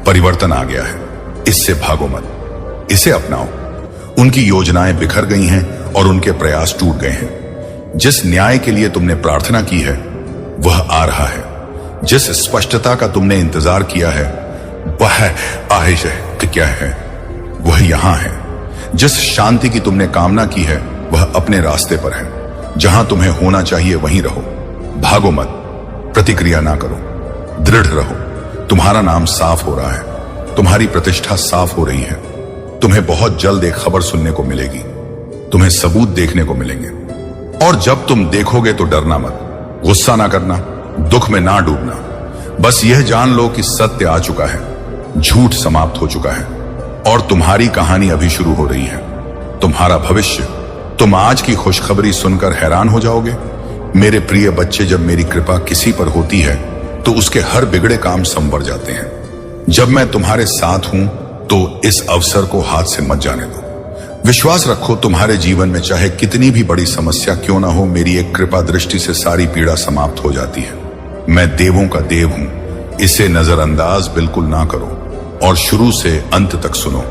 [SPEAKER 1] परिवर्तन आ गया है। इससे भागो मत, इसे अपनाओ। उनकी योजनाएं बिखर गई हैं और उनके प्रयास टूट गए हैं। जिस न्याय के लिए तुमने प्रार्थना की है वह आ रहा है। जिस स्पष्टता का तुमने इंतजार किया है वह आहिश है कि क्या है, वह यहां है। जिस शांति की तुमने कामना की है वह अपने रास्ते पर है। जहां तुम्हें होना चाहिए वहीं रहो। भागो मत, प्रतिक्रिया ना करो, दृढ़ रहो। तुम्हारा नाम साफ हो रहा है, तुम्हारी प्रतिष्ठा साफ हो रही है। तुम्हें बहुत जल्द एक खबर सुनने को मिलेगी, तुम्हें सबूत देखने को मिलेंगे। और जब तुम देखोगे तो डरना मत, गुस्सा ना करना, दुख में ना डूबना। बस यह जान लो कि सत्य आ चुका है, झूठ समाप्त हो चुका है और तुम्हारी कहानी अभी शुरू हो रही है। तुम्हारा भविष्य। तुम आज की खुशखबरी सुनकर हैरान हो जाओगे। मेरे प्रिय बच्चे, जब मेरी कृपा किसी पर होती है तो उसके हर बिगड़े काम संवर जाते हैं। जब मैं तुम्हारे साथ हूं तो इस अवसर को हाथ से मत जाने दो। विश्वास रखो, तुम्हारे जीवन में चाहे कितनी भी बड़ी समस्या क्यों ना हो, मेरी एक कृपा दृष्टि से सारी पीड़ा समाप्त हो जाती है। मैं देवों का देव हूं, इसे नजरअंदाज बिल्कुल ना करो और शुरू से अंत तक सुनो।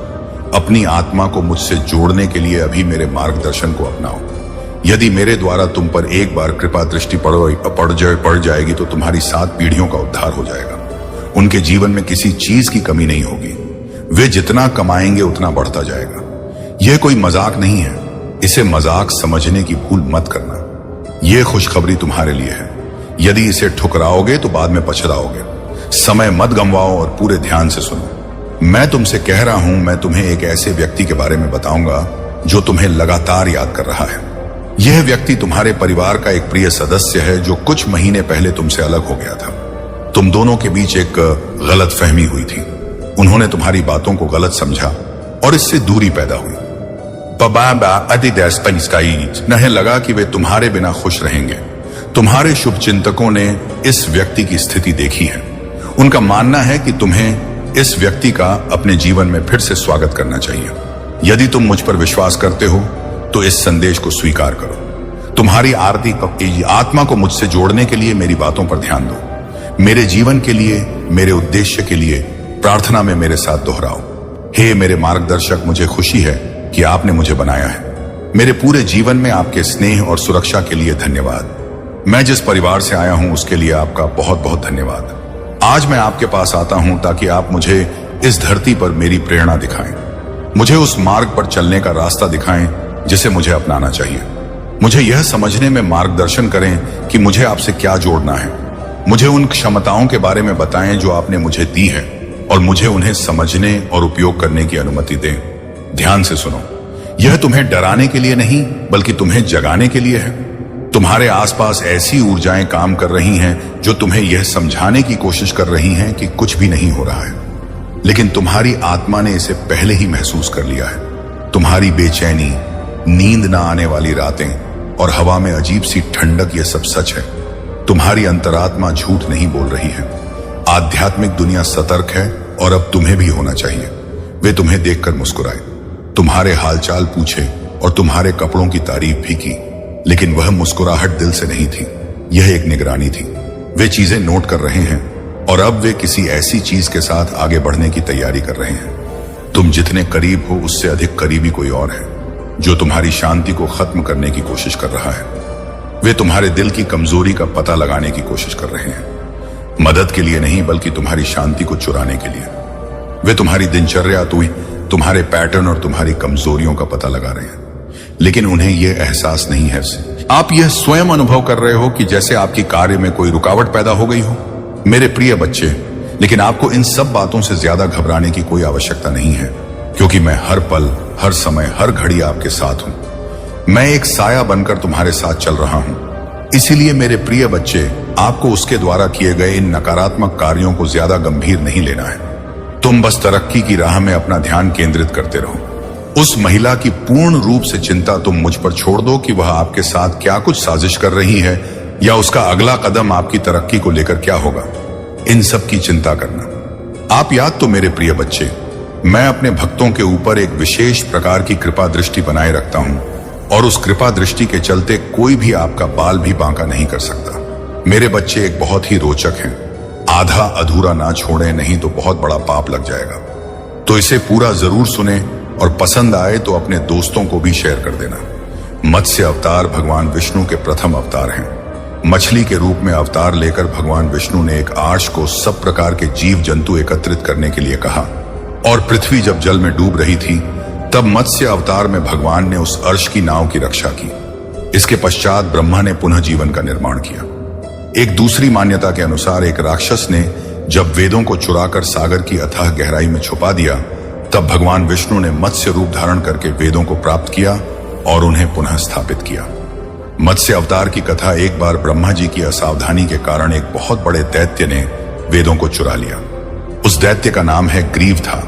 [SPEAKER 1] अपनी आत्मा को मुझसे जोड़ने के लिए अभी मेरे मार्गदर्शन को अपनाओ। यदि मेरे द्वारा तुम पर एक बार कृपा दृष्टि पड़ जाएगी तो तुम्हारी 7 पीढ़ियों का उद्धार हो जाएगा। उनके जीवन में किसी चीज की कमी नहीं होगी। वे जितना कमाएंगे उतना बढ़ता जाएगा। यह कोई मजाक नहीं है, इसे मजाक समझने की भूल मत करना। यह खुशखबरी तुम्हारे लिए है। यदि इसे ठुकराओगे तो बाद में पछताओगे। समय मत गंवाओ और पूरे ध्यान से सुनो। मैं तुमसे कह रहा हूं, मैं तुम्हें एक ऐसे व्यक्ति के बारे में बताऊंगा जो तुम्हें लगातार याद कर रहा है। यह व्यक्ति तुम्हारे परिवार का एक प्रिय सदस्य है जो कुछ महीने पहले तुमसे अलग हो गया था। तुम दोनों के बीच एक गलतफहमी हुई थी। उन्होंने तुम्हारी बातों को गलत समझा और इससे दूरी पैदा हुई। नहीं लगा कि वे तुम्हारे बिना खुश रहेंगे। तुम्हारे शुभ चिंतकों ने इस व्यक्ति की स्थिति देखी है। उनका मानना है कि तुम्हें इस व्यक्ति का अपने जीवन में फिर से स्वागत करना चाहिए। यदि तुम मुझ पर विश्वास करते हो तो इस संदेश को स्वीकार करो। तुम्हारी आत्मा को मुझसे जोड़ने के लिए मेरी बातों पर ध्यान दो। मेरे जीवन के लिए, मेरे उद्देश्य के लिए प्रार्थना में मेरे साथ दोहराओ। हे मेरे मार्गदर्शक, मुझे खुशी है कि आपने मुझे बनाया है। मेरे पूरे जीवन में आपके स्नेह और सुरक्षा के लिए धन्यवाद। मैं जिस परिवार से आया हूं उसके लिए आपका बहुत बहुत धन्यवाद। आज मैं आपके पास आता हूं ताकि आप मुझे इस धरती पर मेरी प्रेरणा दिखाएं। मुझे उस मार्ग पर चलने का रास्ता दिखाएं जिसे मुझे अपनाना चाहिए। मुझे यह समझने में मार्गदर्शन करें कि मुझे आपसे क्या जोड़ना है। मुझे उन क्षमताओं के बारे में बताएं जो आपने मुझे दी है और मुझे उन्हें समझने और उपयोग करने की अनुमति दें। ध्यान से सुनो, यह तुम्हें डराने के लिए नहीं बल्कि तुम्हें जगाने के लिए है। तुम्हारे आसपास ऐसी ऊर्जाएं काम कर रही हैं जो तुम्हें यह समझाने की कोशिश कर रही हैं कि कुछ भी नहीं हो रहा है, लेकिन तुम्हारी आत्मा ने इसे पहले ही महसूस कर लिया है। तुम्हारी बेचैनी, नींद ना आने वाली रातें और हवा में अजीब सी ठंडक, यह सब सच है। तुम्हारी अंतरात्मा झूठ नहीं बोल रही है। आध्यात्मिक दुनिया सतर्क है और अब तुम्हें भी होना चाहिए। वे तुम्हें देखकर मुस्कुराए, तुम्हारे हालचाल पूछे और तुम्हारे कपड़ों की तारीफ भी की, लेकिन वह मुस्कुराहट दिल से नहीं थी, यह एक निगरानी थी। वे चीजें नोट कर रहे हैं और अब वे किसी ऐसी चीज के साथ आगे बढ़ने की तैयारी कर रहे हैं। तुम जितने करीब हो उससे अधिक करीबी कोई और है जो तुम्हारी शांति को खत्म करने की कोशिश कर रहा है। वे तुम्हारे दिल की कमजोरी का पता लगाने की कोशिश कर रहे हैं, मदद के लिए नहीं बल्कि तुम्हारी शांति को चुराने के लिए। वे तुम्हारी दिनचर्या, तुम्हारे पैटर्न और तुम्हारी कमजोरियों का पता लगा रहे हैं, लेकिन उन्हें यह एहसास नहीं है। आप यह स्वयं अनुभव कर रहे हो कि जैसे आपकी कार्य में कोई रुकावट पैदा हो गई हो। मेरे प्रिय बच्चे, लेकिन आपको इन सब बातों से ज्यादा घबराने की कोई आवश्यकता नहीं है, क्योंकि मैं हर पल, हर समय, हर घड़ी आपके साथ हूं। मैं एक साया बनकर तुम्हारे साथ चल रहा हूं। इसीलिए मेरे प्रिय बच्चे, आपको उसके द्वारा किए गए इन नकारात्मक कार्यों को ज्यादा गंभीर नहीं लेना है। तुम बस तरक्की की राह में अपना ध्यान केंद्रित करते रहो। उस महिला की पूर्ण रूप से चिंता तुम मुझ पर छोड़ दो कि वह आपके साथ क्या कुछ साजिश कर रही है या उसका अगला कदम आपकी तरक्की को लेकर क्या होगा। इन सब की चिंता करना। आप याद तो मेरे प्रिय बच्चे, मैं अपने भक्तों के ऊपर एक विशेष प्रकार की कृपा दृष्टि बनाए रखता हूं और उस कृपा दृष्टि के चलते कोई भी आपका बाल भी बांका नहीं कर सकता। मेरे बच्चे एक बहुत ही रोचक हैं। आधा अधूरा ना छोड़ें, नहीं तो बहुत बड़ा पाप लग जाएगा। तो इसे पूरा जरूर सुने और पसंद आए तो अपने दोस्तों को भी शेयर कर देना। मत्स्य अवतार भगवान विष्णु के प्रथम अवतार हैं। मछली के रूप में अवतार लेकर भगवान विष्णु ने एक आर्ष को सब प्रकार के जीव जंतु एकत्रित करने के लिए कहा, और पृथ्वी जब जल में डूब रही थी तब मत्स्य अवतार में भगवान ने उस अर्श की नाव की रक्षा की। इसके पश्चात ब्रह्मा ने पुनः जीवन का निर्माण किया। एक दूसरी मान्यता के अनुसार एक राक्षस ने जब वेदों को चुराकर सागर की अथाह गहराई में छुपा दिया, तब भगवान विष्णु ने मत्स्य रूप धारण करके वेदों को प्राप्त किया और उन्हें पुनः स्थापित किया। मत्स्य अवतार की कथा, एक बार ब्रह्मा जी की असावधानी के कारण एक बहुत बड़े दैत्य ने वेदों को चुरा लिया। उस दैत्य का नाम है ग्रीव था।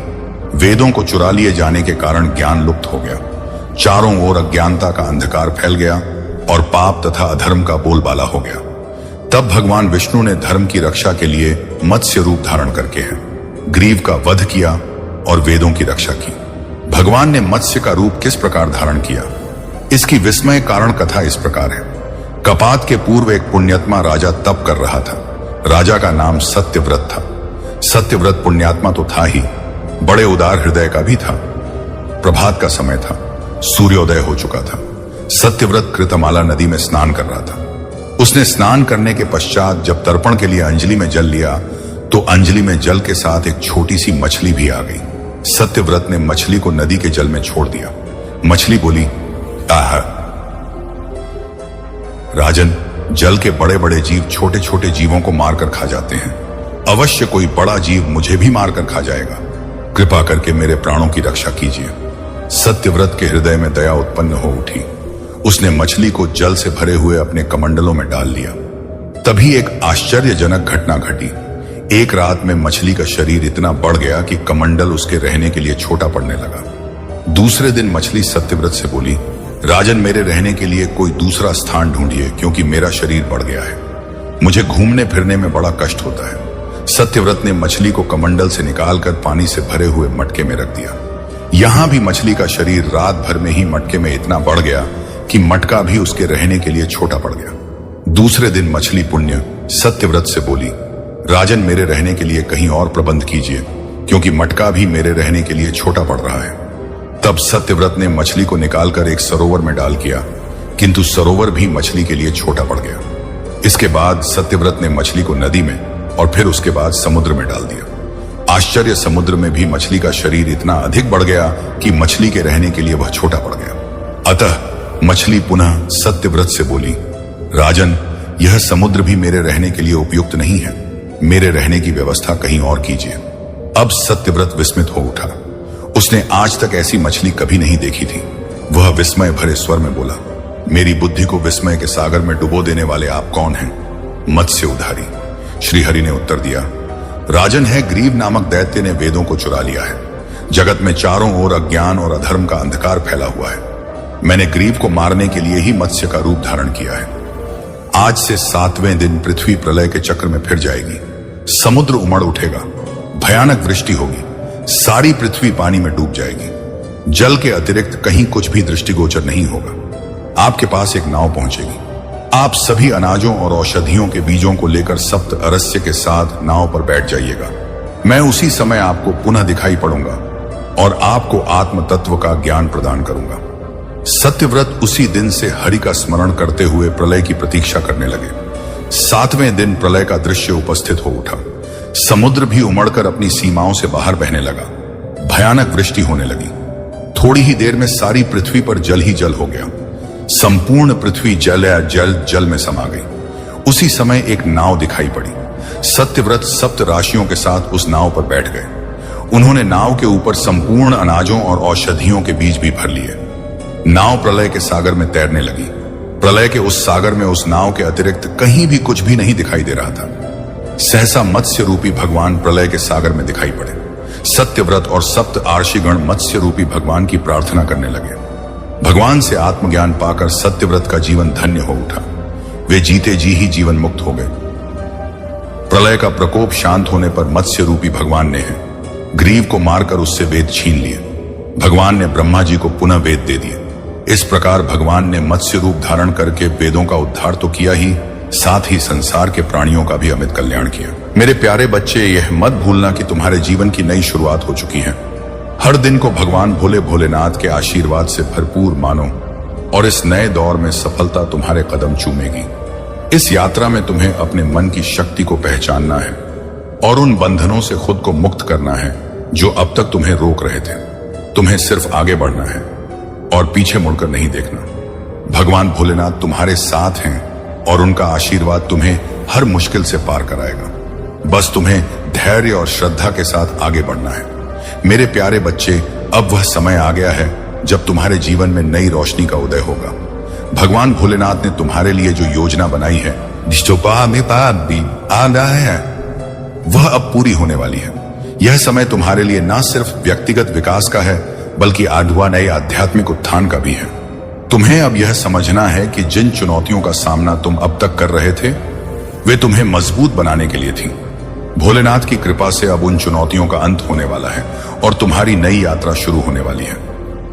[SPEAKER 1] वेदों को चुरा लिए जाने के कारण ज्ञान लुप्त हो गया। चारों ओर अज्ञानता का अंधकार फैल गया और पाप तथा अधर्म का बोलबाला हो गया। तब भगवान विष्णु ने धर्म की रक्षा के लिए मत्स्य रूप धारण करके ग्रीव का वध किया और वेदों की रक्षा की। भगवान ने मत्स्य का रूप किस प्रकार धारण किया, इसकी विस्मय कारण कथा इस प्रकार है। कपात के पूर्व एक पुण्यात्मा राजा तप कर रहा था। राजा का नाम सत्यव्रत था। सत्यव्रत पुण्यात्मा तो था ही, बड़े उदार हृदय का भी था। प्रभात का समय था, सूर्योदय हो चुका था। सत्यव्रत कृतमाला नदी में स्नान कर रहा था। उसने स्नान करने के पश्चात जब तर्पण के लिए अंजलि में जल लिया तो अंजलि में जल के साथ एक छोटी सी मछली भी आ गई। सत्यव्रत ने मछली को नदी के जल में छोड़ दिया। मछली बोली, आहा राजन, जल के बड़े बड़े जीव छोटे छोटे जीवों को मारकर खा जाते हैं। अवश्य कोई बड़ा जीव मुझे भी मारकर खा जाएगा। कृपा करके मेरे प्राणों की रक्षा कीजिए। सत्यव्रत के हृदय में दया उत्पन्न हो उठी। उसने मछली को जल से भरे हुए अपने कमंडलों में डाल लिया। तभी एक आश्चर्यजनक घटना घटी। एक रात में मछली का शरीर इतना बढ़ गया कि कमंडल उसके रहने के लिए छोटा पड़ने लगा। दूसरे दिन मछली सत्यव्रत से बोली, राजन, मेरे रहने के लिए कोई दूसरा स्थान ढूंढिए, क्योंकि मेरा शरीर बढ़ गया है। मुझे घूमने फिरने में बड़ा कष्ट होता है। सत्यव्रत ने मछली को कमंडल से निकालकर पानी से भरे हुए मटके में रख दिया। यहां भी मछली का शरीर रात भर में ही मटके में इतना बढ़ गया कि मटका भी उसके रहने के लिए छोटा पड़ गया। दूसरे दिन मछली पुण्य सत्यव्रत से बोली, राजन, मेरे रहने के लिए कहीं और प्रबंध कीजिए, क्योंकि मटका भी मेरे रहने के लिए छोटा पड़ रहा है। तब सत्यव्रत ने मछली को निकालकर एक सरोवर में डाल किया, किंतु सरोवर भी मछली के लिए छोटा पड़ गया। इसके बाद सत्यव्रत ने मछली को नदी में और फिर उसके बाद समुद्र में डाल दिया। आश्चर्य, समुद्र में भी मछली का शरीर इतना अधिक बढ़ गया कि मछली के रहने के लिए वह छोटा पड़ गया। अतः मछली पुनः सत्यव्रत से बोली, राजन, यह समुद्र भी मेरे रहने के लिए उपयुक्त नहीं है। मेरे रहने की व्यवस्था कहीं और कीजिए। अब सत्यव्रत विस्मित हो उठा। उसने आज तक ऐसी मछली कभी नहीं देखी थी। वह विस्मय भरे स्वर में बोला, मेरी बुद्धि को विस्मय के सागर में डुबो देने वाले आप कौन हैं? मत्स्य उधारी। श्रीहरि ने उत्तर दिया, राजन, है ग्रीव नामक दैत्य ने वेदों को चुरा लिया है। जगत में चारों ओर अज्ञान और अधर्म का अंधकार फैला हुआ है। मैंने ग्रीव को मारने के लिए ही मत्स्य का रूप धारण किया है। आज से 7वें दिन पृथ्वी प्रलय के चक्र में फिर जाएगी। समुद्र उमड़ उठेगा, भयानक वृष्टि होगी, सारी पृथ्वी पानी में डूब जाएगी। जल के अतिरिक्त कहीं कुछ भी दृष्टिगोचर नहीं होगा। आपके पास एक नाव पहुंचेगी। आप सभी अनाजों और औषधियों के बीजों को लेकर सप्त अरस्य के साथ नाव पर बैठ जाइएगा। मैं उसी समय आपको पुनः दिखाई पड़ूंगा और आपको आत्म तत्व का ज्ञान प्रदान करूंगा। सत्यव्रत उसी दिन से हरि का स्मरण करते हुए प्रलय की प्रतीक्षा करने लगे। 7वें दिन प्रलय का दृश्य उपस्थित हो उठा। समुद्र भी उमड़कर अपनी सीमाओं से बाहर बहने लगा। भयानक वृष्टि होने लगी। थोड़ी ही देर में सारी पृथ्वी पर जल ही जल हो गया। संपूर्ण पृथ्वी जल या जल में समा गई। उसी समय एक नाव दिखाई पड़ी। सत्यव्रत सप्त राशियों के साथ उस नाव पर बैठ गए। उन्होंने नाव के ऊपर संपूर्ण अनाजों और औषधियों के बीज भी भर लिए। नाव प्रलय के सागर में तैरने लगी। प्रलय के उस सागर में उस नाव के अतिरिक्त कहीं भी कुछ भी नहीं दिखाई दे रहा था। सहसा मत्स्य रूपी भगवान प्रलय के सागर में दिखाई पड़े। सत्यव्रत और सप्त आर्षिगण मत्स्य रूपी भगवान की प्रार्थना करने लगे। भगवान से आत्मज्ञान पाकर सत्यव्रत का जीवन धन्य हो उठा। वे जीते जी ही जीवन मुक्त हो गए। प्रलय का प्रकोप शांत होने पर मत्स्य रूपी भगवान ने ग्रीव को मारकर उससे वेद छीन लिए। भगवान ने ब्रह्मा जी को पुनः वेद दे दिए। इस प्रकार भगवान ने मत्स्य रूप धारण करके वेदों का उद्धार तो किया ही, साथ ही संसार के प्राणियों का भी अमित कल्याण किया। मेरे प्यारे बच्चे, यह मत भूलना कि तुम्हारे जीवन की नई शुरुआत हो चुकी है। हर दिन को भगवान भोले भोलेनाथ के आशीर्वाद से भरपूर मानो और इस नए दौर में सफलता तुम्हारे कदम चूमेगी। इस यात्रा में तुम्हें अपने मन की शक्ति को पहचानना है और उन बंधनों से खुद को मुक्त करना है जो अब तक तुम्हें रोक रहे थे। तुम्हें सिर्फ आगे बढ़ना है और पीछे मुड़कर नहीं देखना। भगवान भोलेनाथ तुम्हारे साथ हैं और उनका आशीर्वाद तुम्हें हर मुश्किल से पार कराएगा। बस तुम्हें धैर्य और श्रद्धा के साथ आगे बढ़ना है। मेरे प्यारे बच्चे, अब वह समय आ गया है जब तुम्हारे जीवन में नई रोशनी का उदय होगा। भगवान भोलेनाथ ने तुम्हारे लिए जो योजना बनाई है, वह अब पूरी होने वाली है। यह समय तुम्हारे लिए न सिर्फ व्यक्तिगत विकास का है, बल्कि आधुआ नए आध्यात्मिक उत्थान का भी है। तुम्हें अब यह समझना है कि जिन चुनौतियों का सामना तुम अब तक कर रहे थे, वे तुम्हें मजबूत बनाने के लिए थी। भोलेनाथ की कृपा से अब उन चुनौतियों का अंत होने वाला है और तुम्हारी नई यात्रा शुरू होने वाली है।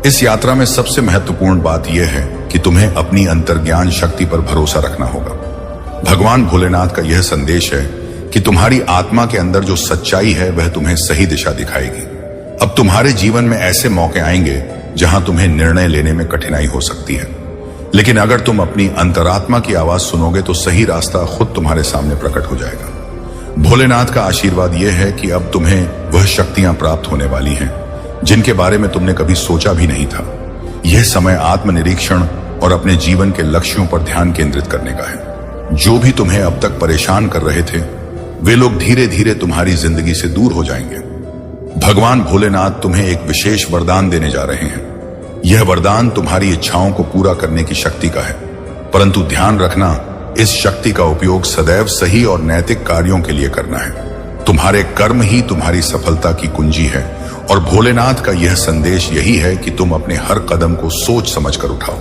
[SPEAKER 1] इस यात्रा में सबसे महत्वपूर्ण बात यह है कि तुम्हें अपनी अंतर्ज्ञान शक्ति पर भरोसा रखना होगा। भगवान भोलेनाथ का यह संदेश है कि तुम्हारी आत्मा के अंदर जो सच्चाई है वह तुम्हें सही दिशा दिखाएगी। अब तुम्हारे जीवन में ऐसे मौके आएंगे जहां तुम्हें निर्णय लेने में कठिनाई हो सकती है, लेकिन अगर तुम अपनी अंतरात्मा की आवाज सुनोगे तो सही रास्ता खुद तुम्हारे सामने प्रकट हो जाएगा। भोलेनाथ का आशीर्वाद यह है कि अब तुम्हें वह शक्तियां प्राप्त होने वाली हैं जिनके बारे में तुमने कभी सोचा भी नहीं था। यह समय आत्मनिरीक्षण और अपने जीवन के लक्ष्यों पर ध्यान केंद्रित करने का है। जो भी तुम्हें अब तक परेशान कर रहे थे, वे लोग धीरे धीरे तुम्हारी जिंदगी से दूर हो जाएंगे। भगवान भोलेनाथ तुम्हें एक विशेष वरदान देने जा रहे हैं। यह वरदान तुम्हारी इच्छाओं को पूरा करने की शक्ति का है, परंतु ध्यान रखना, इस शक्ति का उपयोग सदैव सही और नैतिक कार्यों के लिए करना है। तुम्हारे कर्म ही तुम्हारी सफलता की कुंजी है और भोलेनाथ का यह संदेश यही है कि तुम अपने हर कदम को सोच समझ कर उठाओ।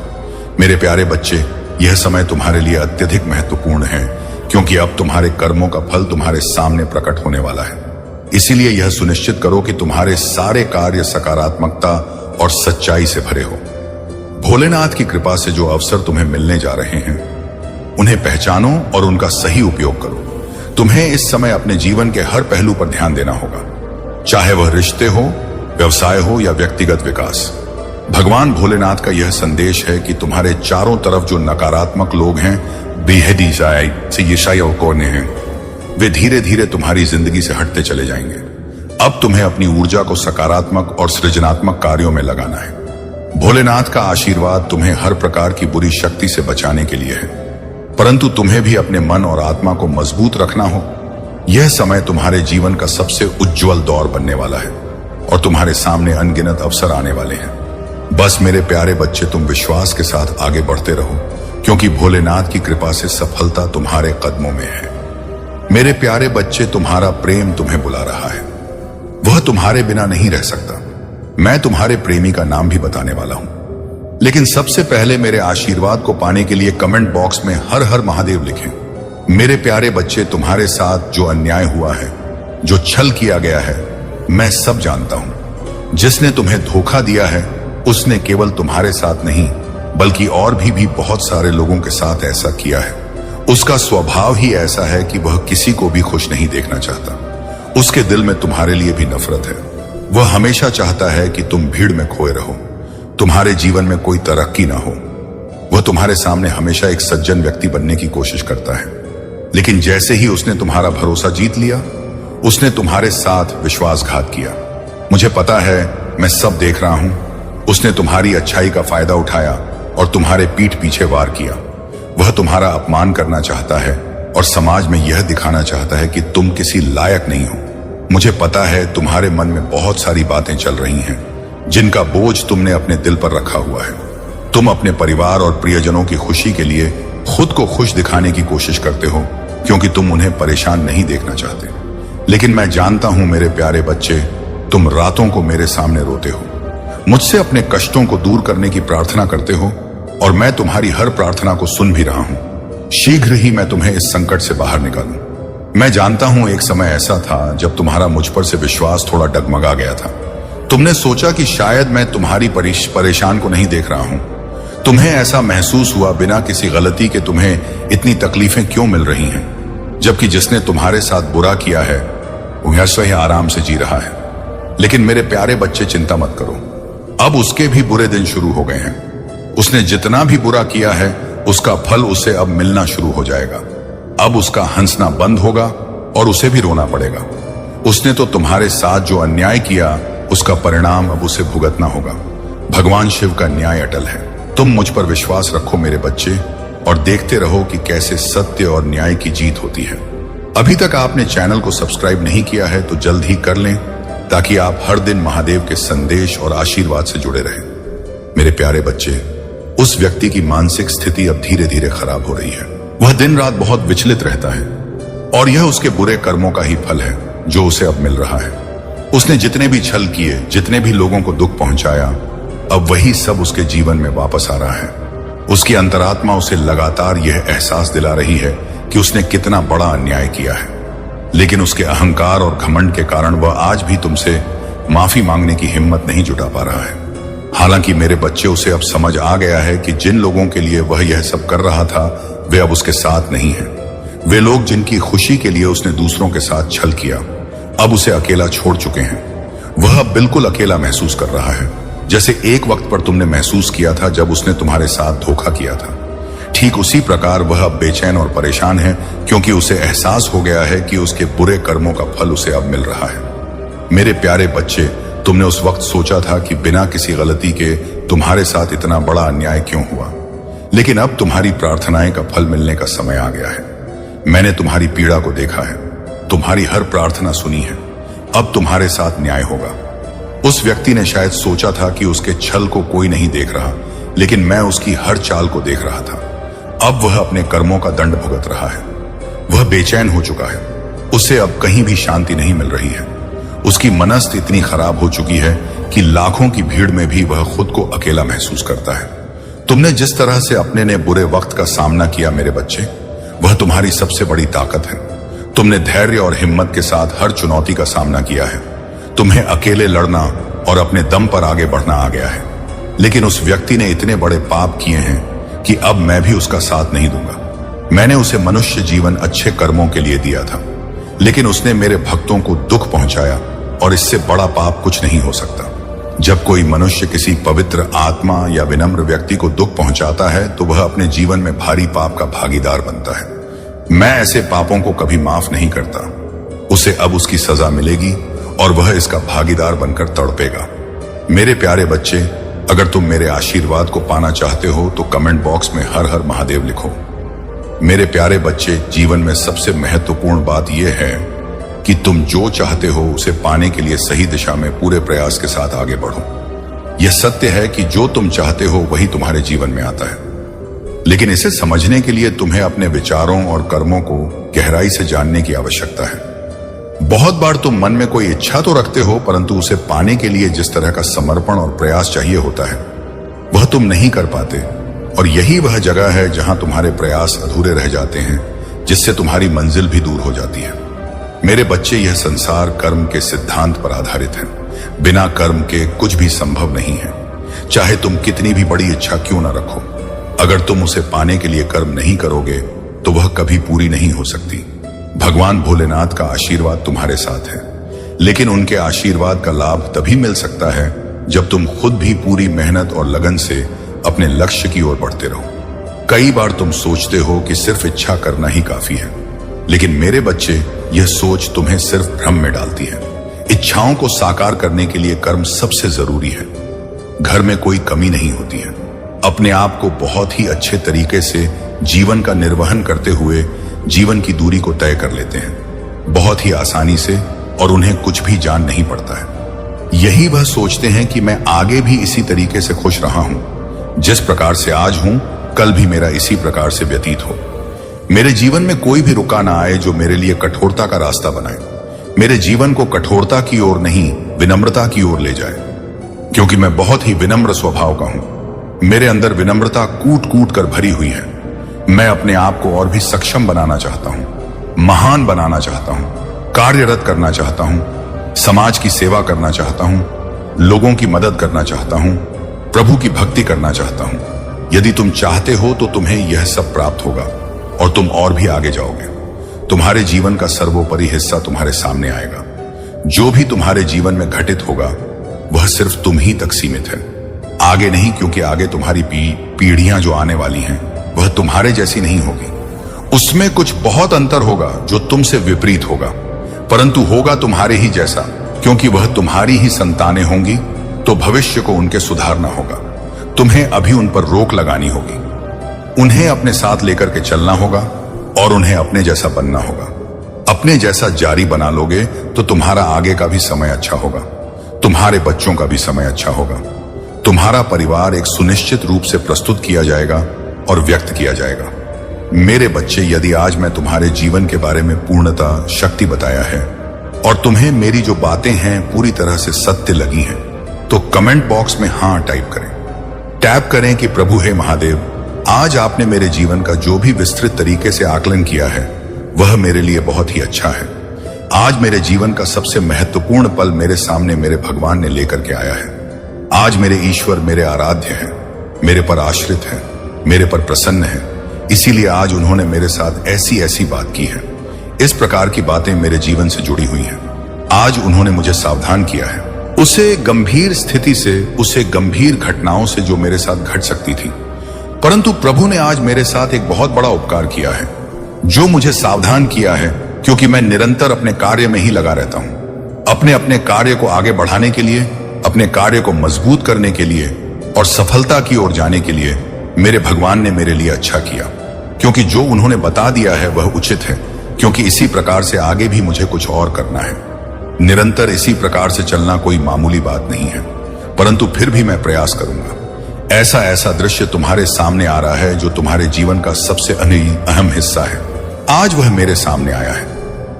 [SPEAKER 1] मेरे प्यारे बच्चे, यह समय तुम्हारे लिए अत्यधिक महत्वपूर्ण है क्योंकि अब तुम्हारे कर्मों का फल तुम्हारे सामने प्रकट होने वाला है। इसीलिए यह सुनिश्चित करो कि तुम्हारे सारे कार्य सकारात्मकता और सच्चाई से भरे हो। भोलेनाथ की कृपा से जो अवसर तुम्हें मिलने जा रहे हैं, उन्हें पहचानो और उनका सही उपयोग करो। तुम्हें इस समय अपने जीवन के हर पहलू पर ध्यान देना होगा, चाहे वह रिश्ते हो, व्यवसाय हो या व्यक्तिगत विकास। भगवान भोलेनाथ का यह संदेश है कि तुम्हारे चारों तरफ जो नकारात्मक लोग हैं, वे धीरे धीरे तुम्हारी जिंदगी से हटते चले जाएंगे। अब तुम्हें अपनी ऊर्जा को सकारात्मक और सृजनात्मक कार्यों में लगाना है। भोलेनाथ का आशीर्वाद तुम्हें हर प्रकार की बुरी शक्ति से बचाने के लिए है, परंतु तुम्हें भी अपने मन और आत्मा को मजबूत रखना हो। यह समय तुम्हारे जीवन का सबसे उज्जवल दौर बनने वाला है और तुम्हारे सामने अनगिनत अवसर आने वाले हैं। बस मेरे प्यारे बच्चे, तुम विश्वास के साथ आगे बढ़ते रहो क्योंकि भोलेनाथ की कृपा से सफलता तुम्हारे कदमों में है। मेरे प्यारे बच्चे, तुम्हारा प्रेम तुम्हें बुला रहा है। वह तुम्हारे बिना नहीं रह सकता। मैं तुम्हारे प्रेमी का नाम भी बताने वाला हूं, लेकिन सबसे पहले मेरे आशीर्वाद को पाने के लिए कमेंट बॉक्स में हर हर महादेव लिखें। मेरे प्यारे बच्चे, तुम्हारे साथ जो अन्याय हुआ है, जो छल किया गया है, मैं सब जानता हूं। जिसने तुम्हें धोखा दिया है, उसने केवल तुम्हारे साथ नहीं बल्कि और भी बहुत सारे लोगों के साथ ऐसा किया है। उसका स्वभाव ही ऐसा है कि वह किसी को भी खुश नहीं देखना चाहता। उसके दिल में तुम्हारे लिए भी नफरत है। वह हमेशा चाहता है कि तुम भीड़ में खोए रहो, तुम्हारे जीवन में कोई तरक्की ना हो। वह तुम्हारे सामने हमेशा एक सज्जन व्यक्ति बनने की कोशिश करता है, लेकिन जैसे ही उसने तुम्हारा भरोसा जीत लिया, उसने तुम्हारे साथ विश्वासघात किया। मुझे पता है, मैं सब देख रहा हूं। उसने तुम्हारी अच्छाई का फायदा उठाया और तुम्हारे पीठ पीछे वार किया। वह तुम्हारा अपमान करना चाहता है और समाज में यह दिखाना चाहता है कि तुम किसी लायक नहीं हो। मुझे पता है तुम्हारे मन में बहुत सारी बातें चल रही हैं, जिनका बोझ तुमने अपने दिल पर रखा हुआ है। तुम अपने परिवार और प्रियजनों की खुशी के लिए खुद को खुश दिखाने की कोशिश करते हो, क्योंकि तुम उन्हें परेशान नहीं देखना चाहते। लेकिन मैं जानता हूं मेरे प्यारे बच्चे, तुम रातों को मेरे सामने रोते हो, मुझसे अपने कष्टों को दूर करने की प्रार्थना करते हो, और मैं तुम्हारी हर प्रार्थना को सुन भी रहा हूं। शीघ्र ही मैं तुम्हें इस संकट से बाहर निकालूं। मैं जानता हूं एक समय ऐसा था जब तुम्हारा मुझ पर से विश्वास थोड़ा डगमगा गया था। तुमने सोचा कि शायद मैं तुम्हारी परेशान को नहीं देख रहा हूं। तुम्हें ऐसा महसूस हुआ बिना किसी गलती के तुम्हें इतनी तकलीफें क्यों मिल रही हैं, जबकि जिसने तुम्हारे साथ बुरा किया है वह ऐसा ही आराम से जी रहा है। लेकिन मेरे प्यारे बच्चे, चिंता मत करो, अब उसके भी बुरे दिन शुरू हो गए हैं। उसने जितना भी बुरा किया है उसका फल उसे अब मिलना शुरू हो जाएगा। अब उसका हंसना बंद होगा और उसे भी रोना पड़ेगा। उसने तो तुम्हारे साथ जो अन्याय किया उसका परिणाम अब उसे भुगतना होगा। भगवान शिव का न्याय अटल है। तुम मुझ पर विश्वास रखो मेरे बच्चे, और देखते रहो कि कैसे सत्य और न्याय की जीत होती है। अभी तक आपने चैनल को सब्सक्राइब नहीं किया है तो जल्द ही कर लें, ताकि आप हर दिन महादेव के संदेश और आशीर्वाद से जुड़े रहें। मेरे प्यारे बच्चे, उस व्यक्ति की मानसिक स्थिति अब धीरे धीरे खराब हो रही है। वह दिन रात बहुत विचलित रहता है, और यह उसके बुरे कर्मों का ही फल है जो उसे अब मिल रहा है। उसने जितने भी छल किए, जितने भी लोगों को दुख पहुंचाया, अब वही सब उसके जीवन में वापस आ रहा है। उसकी अंतरात्मा उसे लगातार यह एहसास दिला रही है कि उसने कितना बड़ा अन्याय किया है, लेकिन उसके अहंकार और घमंड के कारण वह आज भी तुमसे माफी मांगने की हिम्मत नहीं जुटा पा रहा है। हालांकि मेरे बच्चे, उसे अब समझ आ गया है कि जिन लोगों के लिए वह यह सब कर रहा था वे अब उसके साथ नहीं हैं। वे लोग जिनकी खुशी के लिए उसने दूसरों के साथ छल किया, अब उसे अकेला छोड़ चुके हैं। वह अब बिल्कुल अकेला महसूस कर रहा है, जैसे एक वक्त पर तुमने महसूस किया था जब उसने तुम्हारे साथ धोखा किया था। ठीक उसी प्रकार वह अब बेचैन और परेशान है, क्योंकि उसे एहसास हो गया है कि उसके बुरे कर्मों का फल उसे अब मिल रहा है। मेरे प्यारे बच्चे, तुमने उस वक्त सोचा था कि बिना किसी गलती के तुम्हारे साथ इतना बड़ा अन्याय क्यों हुआ, लेकिन अब तुम्हारी प्रार्थनाएं का फल मिलने का समय आ गया है। मैंने तुम्हारी पीड़ा को देखा है, तुम्हारी हर प्रार्थना सुनी है। अब तुम्हारे साथ न्याय होगा। उस व्यक्ति ने शायद सोचा था कि उसके छल को कोई नहीं देख रहा, लेकिन मैं उसकी हर चाल को देख रहा था। अब वह अपने कर्मों का दंड भुगत रहा है। वह बेचैन हो चुका है, उसे अब कहीं भी शांति नहीं मिल रही है। उसकी मनस्थ इतनी खराब हो चुकी है कि लाखों की भीड़ में भी वह खुद को अकेला महसूस करता है। तुमने जिस तरह से अपने ने बुरे वक्त का सामना किया मेरे बच्चे, वह तुम्हारी सबसे बड़ी ताकत है। तुमने धैर्य और हिम्मत के साथ हर चुनौती का सामना किया है। तुम्हें अकेले लड़ना और अपने दम पर आगे बढ़ना आ गया है। लेकिन उस व्यक्ति ने इतने बड़े पाप किए हैं कि अब मैं भी उसका साथ नहीं दूंगा। मैंने उसे मनुष्य जीवन अच्छे कर्मों के लिए दिया था, लेकिन उसने मेरे भक्तों को दुख पहुंचाया, और इससे बड़ा पाप कुछ नहीं हो सकता। जब कोई मनुष्य किसी पवित्र आत्मा या विनम्र व्यक्ति को दुख पहुंचाता है तो वह अपने जीवन में भारी पाप का भागीदार बनता है। मैं ऐसे पापों को कभी माफ नहीं करता। उसे अब उसकी सजा मिलेगी और वह इसका भागीदार बनकर तड़पेगा। मेरे प्यारे बच्चे, अगर तुम मेरे आशीर्वाद को पाना चाहते हो तो कमेंट बॉक्स में हर हर महादेव लिखो। मेरे प्यारे बच्चे, जीवन में सबसे महत्वपूर्ण बात यह है कि तुम जो चाहते हो उसे पाने के लिए सही दिशा में पूरे प्रयास के साथ आगे बढ़ो। यह सत्य है कि जो तुम चाहते हो वही तुम्हारे जीवन में आता है, लेकिन इसे समझने के लिए तुम्हें अपने विचारों और कर्मों को गहराई से जानने की आवश्यकता है। बहुत बार तुम मन में कोई इच्छा तो रखते हो, परंतु उसे पाने के लिए जिस तरह का समर्पण और प्रयास चाहिए होता है वह तुम नहीं कर पाते, और यही वह जगह है जहां तुम्हारे प्रयास अधूरे रह जाते हैं, जिससे तुम्हारी मंजिल भी दूर हो जाती है। मेरे बच्चे, यह संसार कर्म के सिद्धांत पर आधारित है। बिना कर्म के कुछ भी संभव नहीं है, चाहे तुम कितनी भी बड़ी इच्छा क्यों न रखो। अगर तुम उसे पाने के लिए कर्म नहीं करोगे तो वह कभी पूरी नहीं हो सकती। भगवान भोलेनाथ का आशीर्वाद तुम्हारे साथ है, लेकिन उनके आशीर्वाद का लाभ तभी मिल सकता है जब तुम खुद भी पूरी मेहनत और लगन से अपने लक्ष्य की ओर बढ़ते रहो। कई बार तुम सोचते हो कि सिर्फ इच्छा करना ही काफी है, लेकिन मेरे बच्चे, यह सोच तुम्हें सिर्फ भ्रम में डालती है। इच्छाओं को साकार करने के लिए कर्म सबसे जरूरी है। घर में कोई कमी नहीं होती है। अपने आप को बहुत ही अच्छे तरीके से जीवन का निर्वहन करते हुए जीवन की दूरी को तय कर लेते हैं, बहुत ही आसानी से, और उन्हें कुछ भी जान नहीं पड़ता है। यही वह सोचते हैं कि मैं आगे भी इसी तरीके से खुश रहा हूं, जिस प्रकार से आज हूं कल भी मेरा इसी प्रकार से व्यतीत हो। मेरे जीवन में कोई भी रुका ना आए जो मेरे लिए कठोरता का रास्ता बनाए, मेरे जीवन को कठोरता की ओर नहीं विनम्रता की ओर ले जाए, क्योंकि मैं बहुत ही विनम्र स्वभाव का हूं। मेरे अंदर विनम्रता कूट कूट कर भरी हुई है। मैं अपने आप को और भी सक्षम बनाना चाहता हूं, महान बनाना चाहता हूं, कार्यरत करना चाहता हूं, समाज की सेवा करना चाहता हूं, लोगों की मदद करना चाहता हूं, प्रभु की भक्ति करना चाहता हूं। यदि तुम चाहते हो तो तुम्हें यह सब प्राप्त होगा और तुम और भी आगे जाओगे। तुम्हारे जीवन का सर्वोपरि हिस्सा तुम्हारे सामने आएगा। जो भी तुम्हारे जीवन में घटित होगा वह सिर्फ तुम ही तक सीमित है, आगे नहीं, क्योंकि आगे तुम्हारी पीढ़ियां जो आने वाली हैं वह तुम्हारे जैसी नहीं होगी। उसमें कुछ बहुत अंतर होगा जो तुमसे विपरीत होगा, परंतु होगा तुम्हारे ही जैसा, क्योंकि वह तुम्हारी ही संतानें होंगी। तो भविष्य को उनके सुधारना होगा। तुम्हें अभी उन पर रोक लगानी होगी, उन्हें अपने साथ लेकर के चलना होगा और उन्हें अपने जैसा बनना होगा। अपने जैसा जारी बना लोगे तो तुम्हारा आगे का भी समय अच्छा होगा, तुम्हारे बच्चों का भी समय अच्छा होगा। तुम्हारा परिवार एक सुनिश्चित रूप से प्रस्तुत किया जाएगा और व्यक्त किया जाएगा। मेरे बच्चे, यदि आज मैं तुम्हारे जीवन के बारे में पूर्णता शक्ति बताया है और तुम्हें मेरी जो बातें हैं पूरी तरह से सत्य लगी हैं, तो कमेंट बॉक्स में हां टाइप करें। टैप करें कि प्रभु हे महादेव, आज आपने मेरे जीवन का जो भी विस्तृत तरीके से आकलन किया है वह मेरे लिए बहुत ही अच्छा है। आज मेरे जीवन का सबसे महत्वपूर्ण पल मेरे सामने मेरे भगवान ने लेकर के आया है। आज मेरे ईश्वर मेरे आराध्य हैं, मेरे पर आश्रित हैं, मेरे पर प्रसन्न हैं। इसीलिए आज उन्होंने मेरे साथ ऐसी ऐसी बात की है। इस प्रकार की बातें मेरे जीवन से जुड़ी हुई हैं। आज उन्होंने मुझे सावधान किया है उसे गंभीर स्थिति से, उसे गंभीर घटनाओं से जो मेरे साथ घट सकती थी। परंतु प्रभु ने आज मेरे साथ एक बहुत बड़ा उपकार किया है, जो मुझे सावधान किया है, क्योंकि मैं निरंतर अपने कार्य में ही लगा रहता हूं। अपने कार्य को आगे बढ़ाने के लिए, अपने कार्य को मजबूत करने के लिए और सफलता की ओर जाने के लिए मेरे भगवान ने मेरे लिए अच्छा किया, क्योंकि जो उन्होंने बता दिया है वह उचित है, क्योंकि इसी प्रकार से आगे भी मुझे कुछ और करना है। निरंतर इसी प्रकार से चलना कोई मामूली बात नहीं है, परंतु फिर भी मैं प्रयास करूंगा। ऐसा दृश्य तुम्हारे सामने आ रहा है जो तुम्हारे जीवन का सबसे अहम हिस्सा है। आज वह मेरे सामने आया है।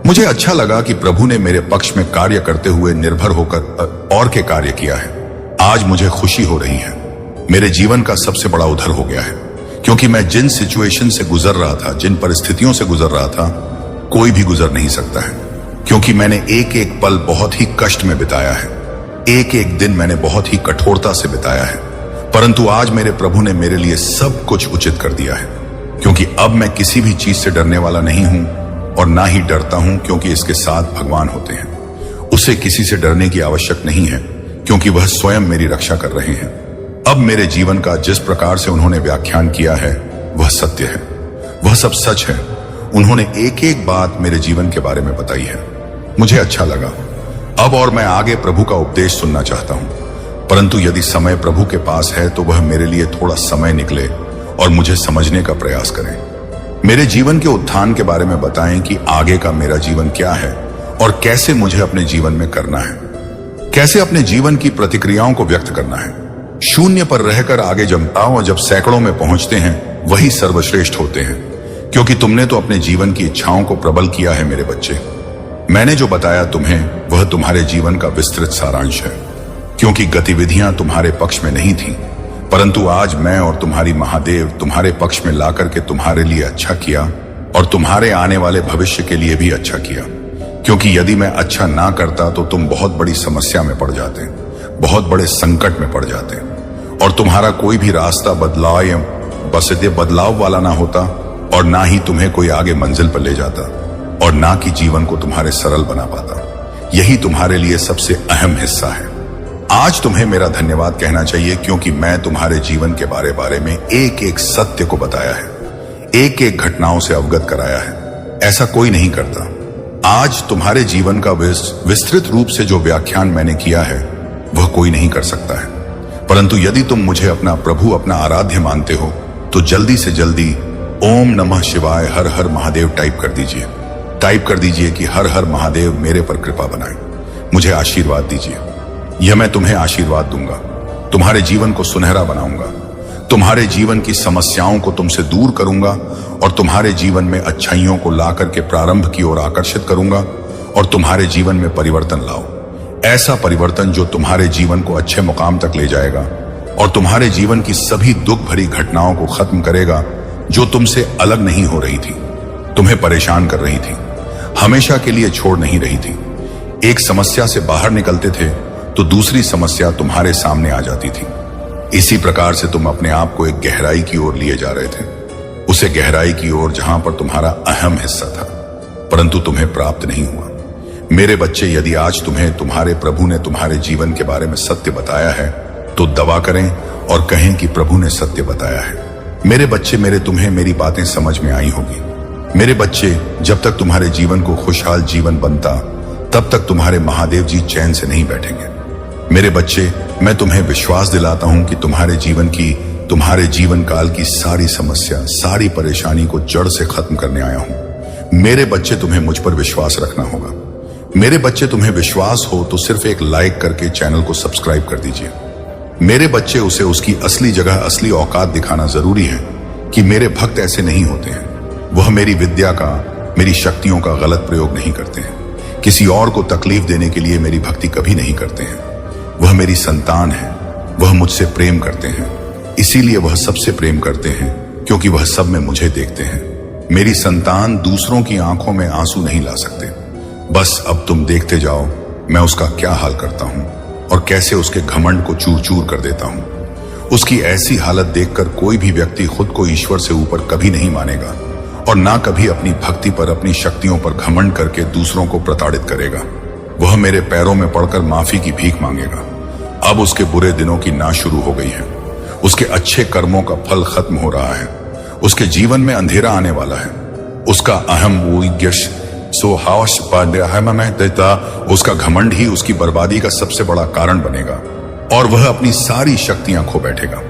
[SPEAKER 1] मुझे अच्छा लगा कि प्रभु ने मेरे पक्ष में कार्य करते हुए निर्भर होकर और के कार्य किया है। आज मुझे खुशी हो रही है। मेरे जीवन का सबसे बड़ा उधर हो गया है, क्योंकि मैं जिन सिचुएशन से गुजर रहा था, जिन परिस्थितियों से गुजर रहा था, कोई भी गुजर नहीं सकता है, क्योंकि मैंने एक एक पल बहुत ही कष्ट में बिताया है। एक एक दिन मैंने बहुत ही कठोरता से बिताया है, परंतु आज मेरे प्रभु ने मेरे लिए सब कुछ उचित कर दिया है, क्योंकि अब मैं किसी भी चीज से डरने वाला नहीं हूं और ना ही डरता हूं, क्योंकि इसके साथ भगवान होते हैं। उसे किसी से डरने की आवश्यक नहीं है, क्योंकि वह स्वयं मेरी रक्षा कर रहे हैं। अब मेरे जीवन का जिस प्रकार से उन्होंने व्याख्यान किया है वह सत्य है, वह सब सच है। उन्होंने एक एक बात मेरे जीवन के बारे में बताई है। मुझे अच्छा लगा। अब और मैं आगे प्रभु का उपदेश सुनना चाहता हूं, परंतु यदि समय प्रभु के पास है तो वह मेरे लिए थोड़ा समय निकले और मुझे समझने का प्रयास करें। मेरे जीवन के उत्थान के बारे में बताएं कि आगे का मेरा जीवन क्या है और कैसे मुझे अपने जीवन में करना है, कैसे अपने जीवन की प्रतिक्रियाओं को व्यक्त करना है। शून्य पर रहकर आगे जमताओं और जब सैकड़ों में पहुंचते हैं वही सर्वश्रेष्ठ होते हैं, क्योंकि तुमने तो अपने जीवन की इच्छाओं को प्रबल किया है। मेरे बच्चे, मैंने जो बताया तुम्हें वह तुम्हारे जीवन का विस्तृत सारांश है, क्योंकि गतिविधियां तुम्हारे पक्ष में नहीं थी, परंतु आज मैं और तुम्हारी महादेव तुम्हारे पक्ष में लाकर के तुम्हारे लिए अच्छा किया और तुम्हारे आने वाले भविष्य के लिए भी अच्छा किया। क्योंकि यदि मैं अच्छा ना करता तो तुम बहुत बड़ी समस्या में पड़ जाते, बहुत बड़े संकट में पड़ जाते, और तुम्हारा कोई भी रास्ता बदलाव या बदलाव वाला ना होता, और ना ही तुम्हें कोई आगे मंजिल पर ले जाता, और ना कि जीवन को तुम्हारे सरल बना पाता। यही तुम्हारे लिए सबसे अहम हिस्सा है। आज तुम्हें मेरा धन्यवाद कहना चाहिए, क्योंकि मैं तुम्हारे जीवन के बारे में एक एक सत्य को बताया है, एक एक घटनाओं से अवगत कराया है। ऐसा कोई नहीं करता। आज तुम्हारे जीवन का विस्तृत रूप से जो व्याख्यान मैंने किया है वह कोई नहीं कर सकता है। परंतु यदि तुम मुझे अपना प्रभु, अपना आराध्य मानते हो तो जल्दी से जल्दी ओम नमः शिवाय हर हर महादेव टाइप कर दीजिए। टाइप कर दीजिए कि हर हर महादेव मेरे पर कृपा बनाए, मुझे आशीर्वाद दीजिए। यह मैं तुम्हें आशीर्वाद दूंगा, तुम्हारे जीवन को सुनहरा बनाऊंगा, तुम्हारे जीवन की समस्याओं को तुमसे दूर करूंगा और तुम्हारे जीवन में अच्छाइयों को लाकर के प्रारंभ की ओर आकर्षित करूंगा और तुम्हारे जीवन में परिवर्तन लाओ। ऐसा परिवर्तन जो तुम्हारे जीवन को अच्छे मुकाम तक ले जाएगा और तुम्हारे जीवन की सभी दुख भरी घटनाओं को खत्म करेगा जो तुमसे अलग नहीं हो रही थी, तुम्हें परेशान कर रही थी, हमेशा के लिए छोड़ नहीं रही थी। एक समस्या से बाहर निकलते थे तो दूसरी समस्या तुम्हारे सामने आ जाती थी। इसी प्रकार से तुम अपने आप को एक गहराई की ओर लिए जा रहे थे, उसे गहराई की ओर जहां पर तुम्हारा अहम हिस्सा था, परंतु तुम्हें प्राप्त नहीं हुआ। मेरे बच्चे, यदि आज तुम्हें तुम्हारे प्रभु ने तुम्हारे जीवन के बारे में सत्य बताया है तो दवा करें और कहें कि प्रभु ने सत्य बताया है। मेरे बच्चे, तुम्हें मेरी बातें समझ में आई होगी। मेरे बच्चे, जब तक तुम्हारे जीवन को खुशहाल जीवन बनता तब तक तुम्हारे महादेव जी चैन से नहीं बैठेंगे। मेरे बच्चे, मैं तुम्हें विश्वास दिलाता हूं कि तुम्हारे जीवन काल की सारी समस्या, सारी परेशानी को जड़ से खत्म करने आया हूं। मेरे बच्चे, तुम्हें मुझ पर विश्वास रखना होगा। मेरे बच्चे, तुम्हें विश्वास हो तो सिर्फ एक लाइक करके चैनल को सब्सक्राइब कर दीजिए। मेरे बच्चे, उसे उसकी असली जगह, असली औकात दिखाना जरूरी है कि मेरे भक्त ऐसे नहीं होते हैं। वह मेरी विद्या का, मेरी शक्तियों का गलत प्रयोग नहीं करते हैं। किसी और को तकलीफ देने के लिए मेरी भक्ति कभी नहीं करते हैं। वह मेरी संतान है, वह मुझसे प्रेम करते हैं, इसीलिए वह सबसे प्रेम करते हैं क्योंकि वह सब में मुझे देखते हैं। मेरी संतान दूसरों की आंखों में आंसू नहीं ला सकते। बस अब तुम देखते जाओ मैं उसका क्या हाल करता हूं और कैसे उसके घमंड को चूर चूर कर देता हूं। उसकी ऐसी हालत देखकर कोई भी व्यक्ति खुद को ईश्वर से ऊपर कभी नहीं मानेगा और ना कभी अपनी भक्ति पर, अपनी शक्तियों पर घमंड करके दूसरों को प्रताड़ित करेगा। वह मेरे पैरों में पड़कर माफी की भीख मांगेगा। अब उसके बुरे दिनों की नाश शुरू हो गई है। उसके अच्छे कर्मों का फल खत्म हो रहा है। उसके जीवन में अंधेरा आने वाला है। उसका अहम उसका घमंड ही उसकी बर्बादी का सबसे बड़ा कारण बनेगा और वह अपनी सारी शक्तियां खो बैठेगा।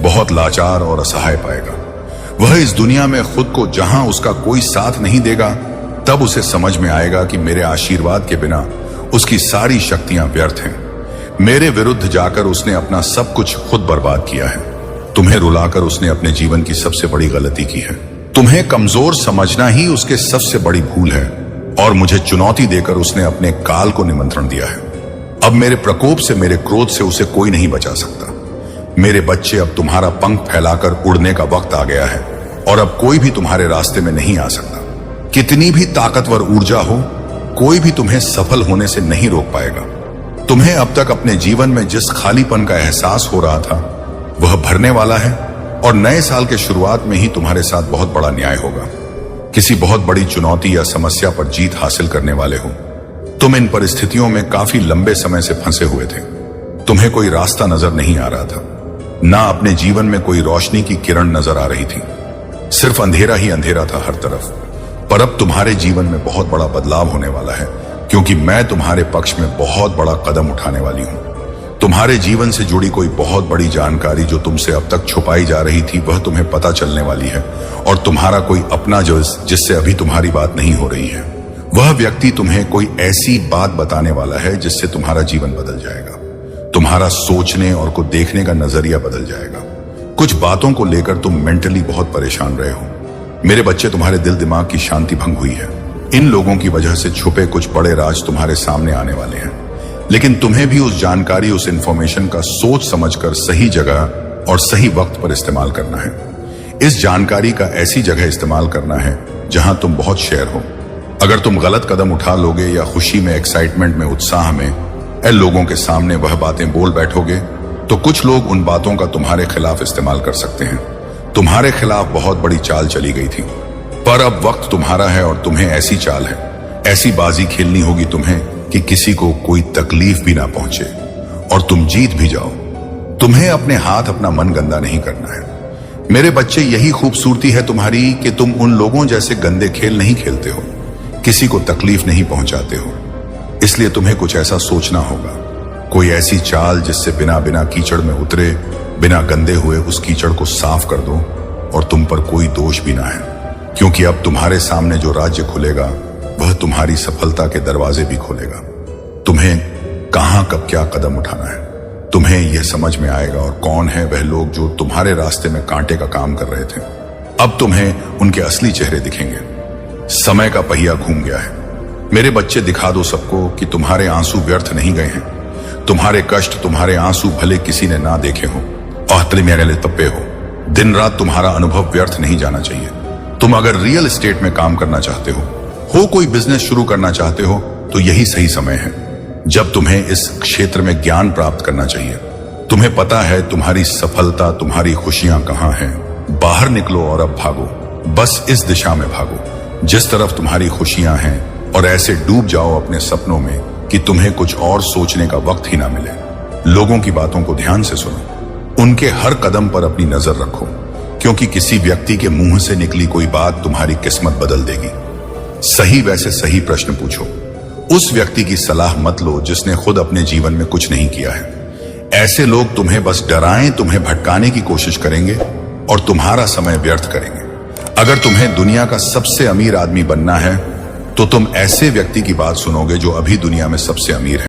[SPEAKER 1] बहुत लाचार और असहाय पाएगा। वह इस दुनिया में खुद को, जहां उसका कोई साथ नहीं देगा, तब उसे समझ में आएगा कि मेरे आशीर्वाद के बिना उसकी सारी शक्तियां व्यर्थ हैं। मेरे विरुद्ध जाकर उसने अपना सब कुछ खुद बर्बाद किया है। तुम्हें रुलाकर उसने अपने जीवन की सबसे बड़ी गलती की है। तुम्हें कमजोर समझना ही उसके सबसे बड़ी भूल है और मुझे चुनौती देकर उसने अपने काल को निमंत्रण दिया है। अब मेरे प्रकोप से, मेरे क्रोध से उसे कोई नहीं बचा सकता। मेरे बच्चे, अब तुम्हारा पंख फैलाकर उड़ने का वक्त आ गया है और अब कोई भी तुम्हारे रास्ते में नहीं आ सकता। कितनी भी ताकतवर ऊर्जा हो, कोई भी तुम्हें सफल होने से नहीं रोक पाएगा। तुम्हें अब तक अपने जीवन में जिस खालीपन का एहसास हो रहा था वह भरने वाला है और नए साल के शुरुआत में ही तुम्हारे साथ बहुत बड़ा न्याय होगा। किसी बहुत बड़ी चुनौती या समस्या पर जीत हासिल करने वाले हो। तुम इन परिस्थितियों में काफी लंबे समय से फंसे हुए थे। तुम्हें कोई रास्ता नजर नहीं आ रहा था, ना अपने जीवन में कोई रोशनी की किरण नजर आ रही थी। सिर्फ अंधेरा ही अंधेरा था हर तरफ। पर अब तुम्हारे जीवन में बहुत बड़ा बदलाव होने वाला है, क्योंकि मैं तुम्हारे पक्ष में बहुत बड़ा कदम उठाने वाली हूं। तुम्हारे जीवन से जुड़ी कोई बहुत बड़ी जानकारी जो तुमसे अब तक छुपाई जा रही थी, वह तुम्हें पता चलने वाली है और तुम्हारा कोई अपना जिससे अभी तुम्हारी बात नहीं हो रही है, वह व्यक्ति तुम्हें कोई ऐसी बात बताने वाला है जिससे तुम्हारा जीवन बदल जाएगा। तुम्हारा सोचने और को देखने का नजरिया बदल जाएगा। कुछ बातों को लेकर तुम मेंटली बहुत परेशान रहे हो। मेरे बच्चे, तुम्हारे दिल दिमाग की शांति भंग हुई है। इन लोगों की वजह से छुपे कुछ बड़े राज तुम्हारे सामने आने वाले हैं, लेकिन तुम्हें भी उस जानकारी, उस इंफॉर्मेशन का सोच समझकर सही जगह और सही वक्त पर इस्तेमाल करना है। इस जानकारी का ऐसी जगह इस्तेमाल करना है जहां तुम बहुत शेयर हो। अगर तुम गलत कदम उठा लोगे या खुशी में, एक्साइटमेंट में, उत्साह में लोगों के सामने वह बातें बोल बैठोगे तो कुछ लोग उन बातों का तुम्हारे खिलाफ इस्तेमाल कर सकते हैं। तुम्हारे खिलाफ बहुत बड़ी चाल चली गई थी, पर अब वक्त तुम्हारा है और तुम्हें ऐसी चाल है, ऐसी बाजी खेलनी होगी तुम्हें कि किसी को कोई तकलीफ भी ना पहुंचे। और तुम जीत भी जाओ। तुम्हें अपने हाथ अपना मन गंदा नहीं करना है। मेरे बच्चे, यही खूबसूरती है तुम्हारी कि तुम उन लोगों जैसे गंदे खेल नहीं खेलते हो, किसी को तकलीफ नहीं पहुंचाते हो। इसलिए तुम्हें कुछ ऐसा सोचना होगा, कोई ऐसी चाल जिससे बिना बिना कीचड़ में उतरे, बिना गंदे हुए उस कीचड़ को साफ कर दो और तुम पर कोई दोष भी ना है। क्योंकि अब तुम्हारे सामने जो राज्य खुलेगा वह तुम्हारी सफलता के दरवाजे भी खोलेगा। तुम्हें कहां कब क्या कदम उठाना है तुम्हें यह समझ में आएगा, और कौन है वह लोग जो तुम्हारे रास्ते में कांटे का काम कर रहे थे, अब तुम्हें उनके असली चेहरे दिखेंगे। समय का पहिया घूम गया है। मेरे बच्चे, दिखा दो सबको कि तुम्हारे आंसू व्यर्थ नहीं गए हैं। तुम्हारे कष्ट, तुम्हारे आंसू भले किसी ने ना देखे हो और मेरे तप्पे हो, दिन रात तुम्हारा अनुभव व्यर्थ नहीं जाना चाहिए। तुम अगर रियल एस्टेट में काम करना चाहते हो कोई बिजनेस शुरू करना चाहते हो, तो यही सही समय है जब तुम्हें इस क्षेत्र में ज्ञान प्राप्त करना चाहिए। तुम्हें पता है तुम्हारी सफलता, तुम्हारी खुशियां कहां हैं। बाहर निकलो और अब भागो, बस इस दिशा में भागो जिस तरफ तुम्हारी खुशियां हैं, और ऐसे डूब जाओ अपने सपनों में कि तुम्हें कुछ और सोचने का वक्त ही ना मिले। लोगों की बातों को ध्यान से सुनो, उनके हर कदम पर अपनी नजर रखो, क्योंकि किसी व्यक्ति के मुंह से निकली कोई बात तुम्हारी किस्मत बदल देगी। सही वैसे सही प्रश्न पूछो। उस व्यक्ति की सलाह मत लो जिसने खुद अपने जीवन में कुछ नहीं किया है। ऐसे लोग तुम्हें बस डराएं, तुम्हें भटकाने की कोशिश करेंगे और तुम्हारा समय व्यर्थ करेंगे। अगर तुम्हें दुनिया का सबसे अमीर आदमी बनना है तो तुम ऐसे व्यक्ति की बात सुनोगे जो अभी दुनिया में सबसे अमीर है।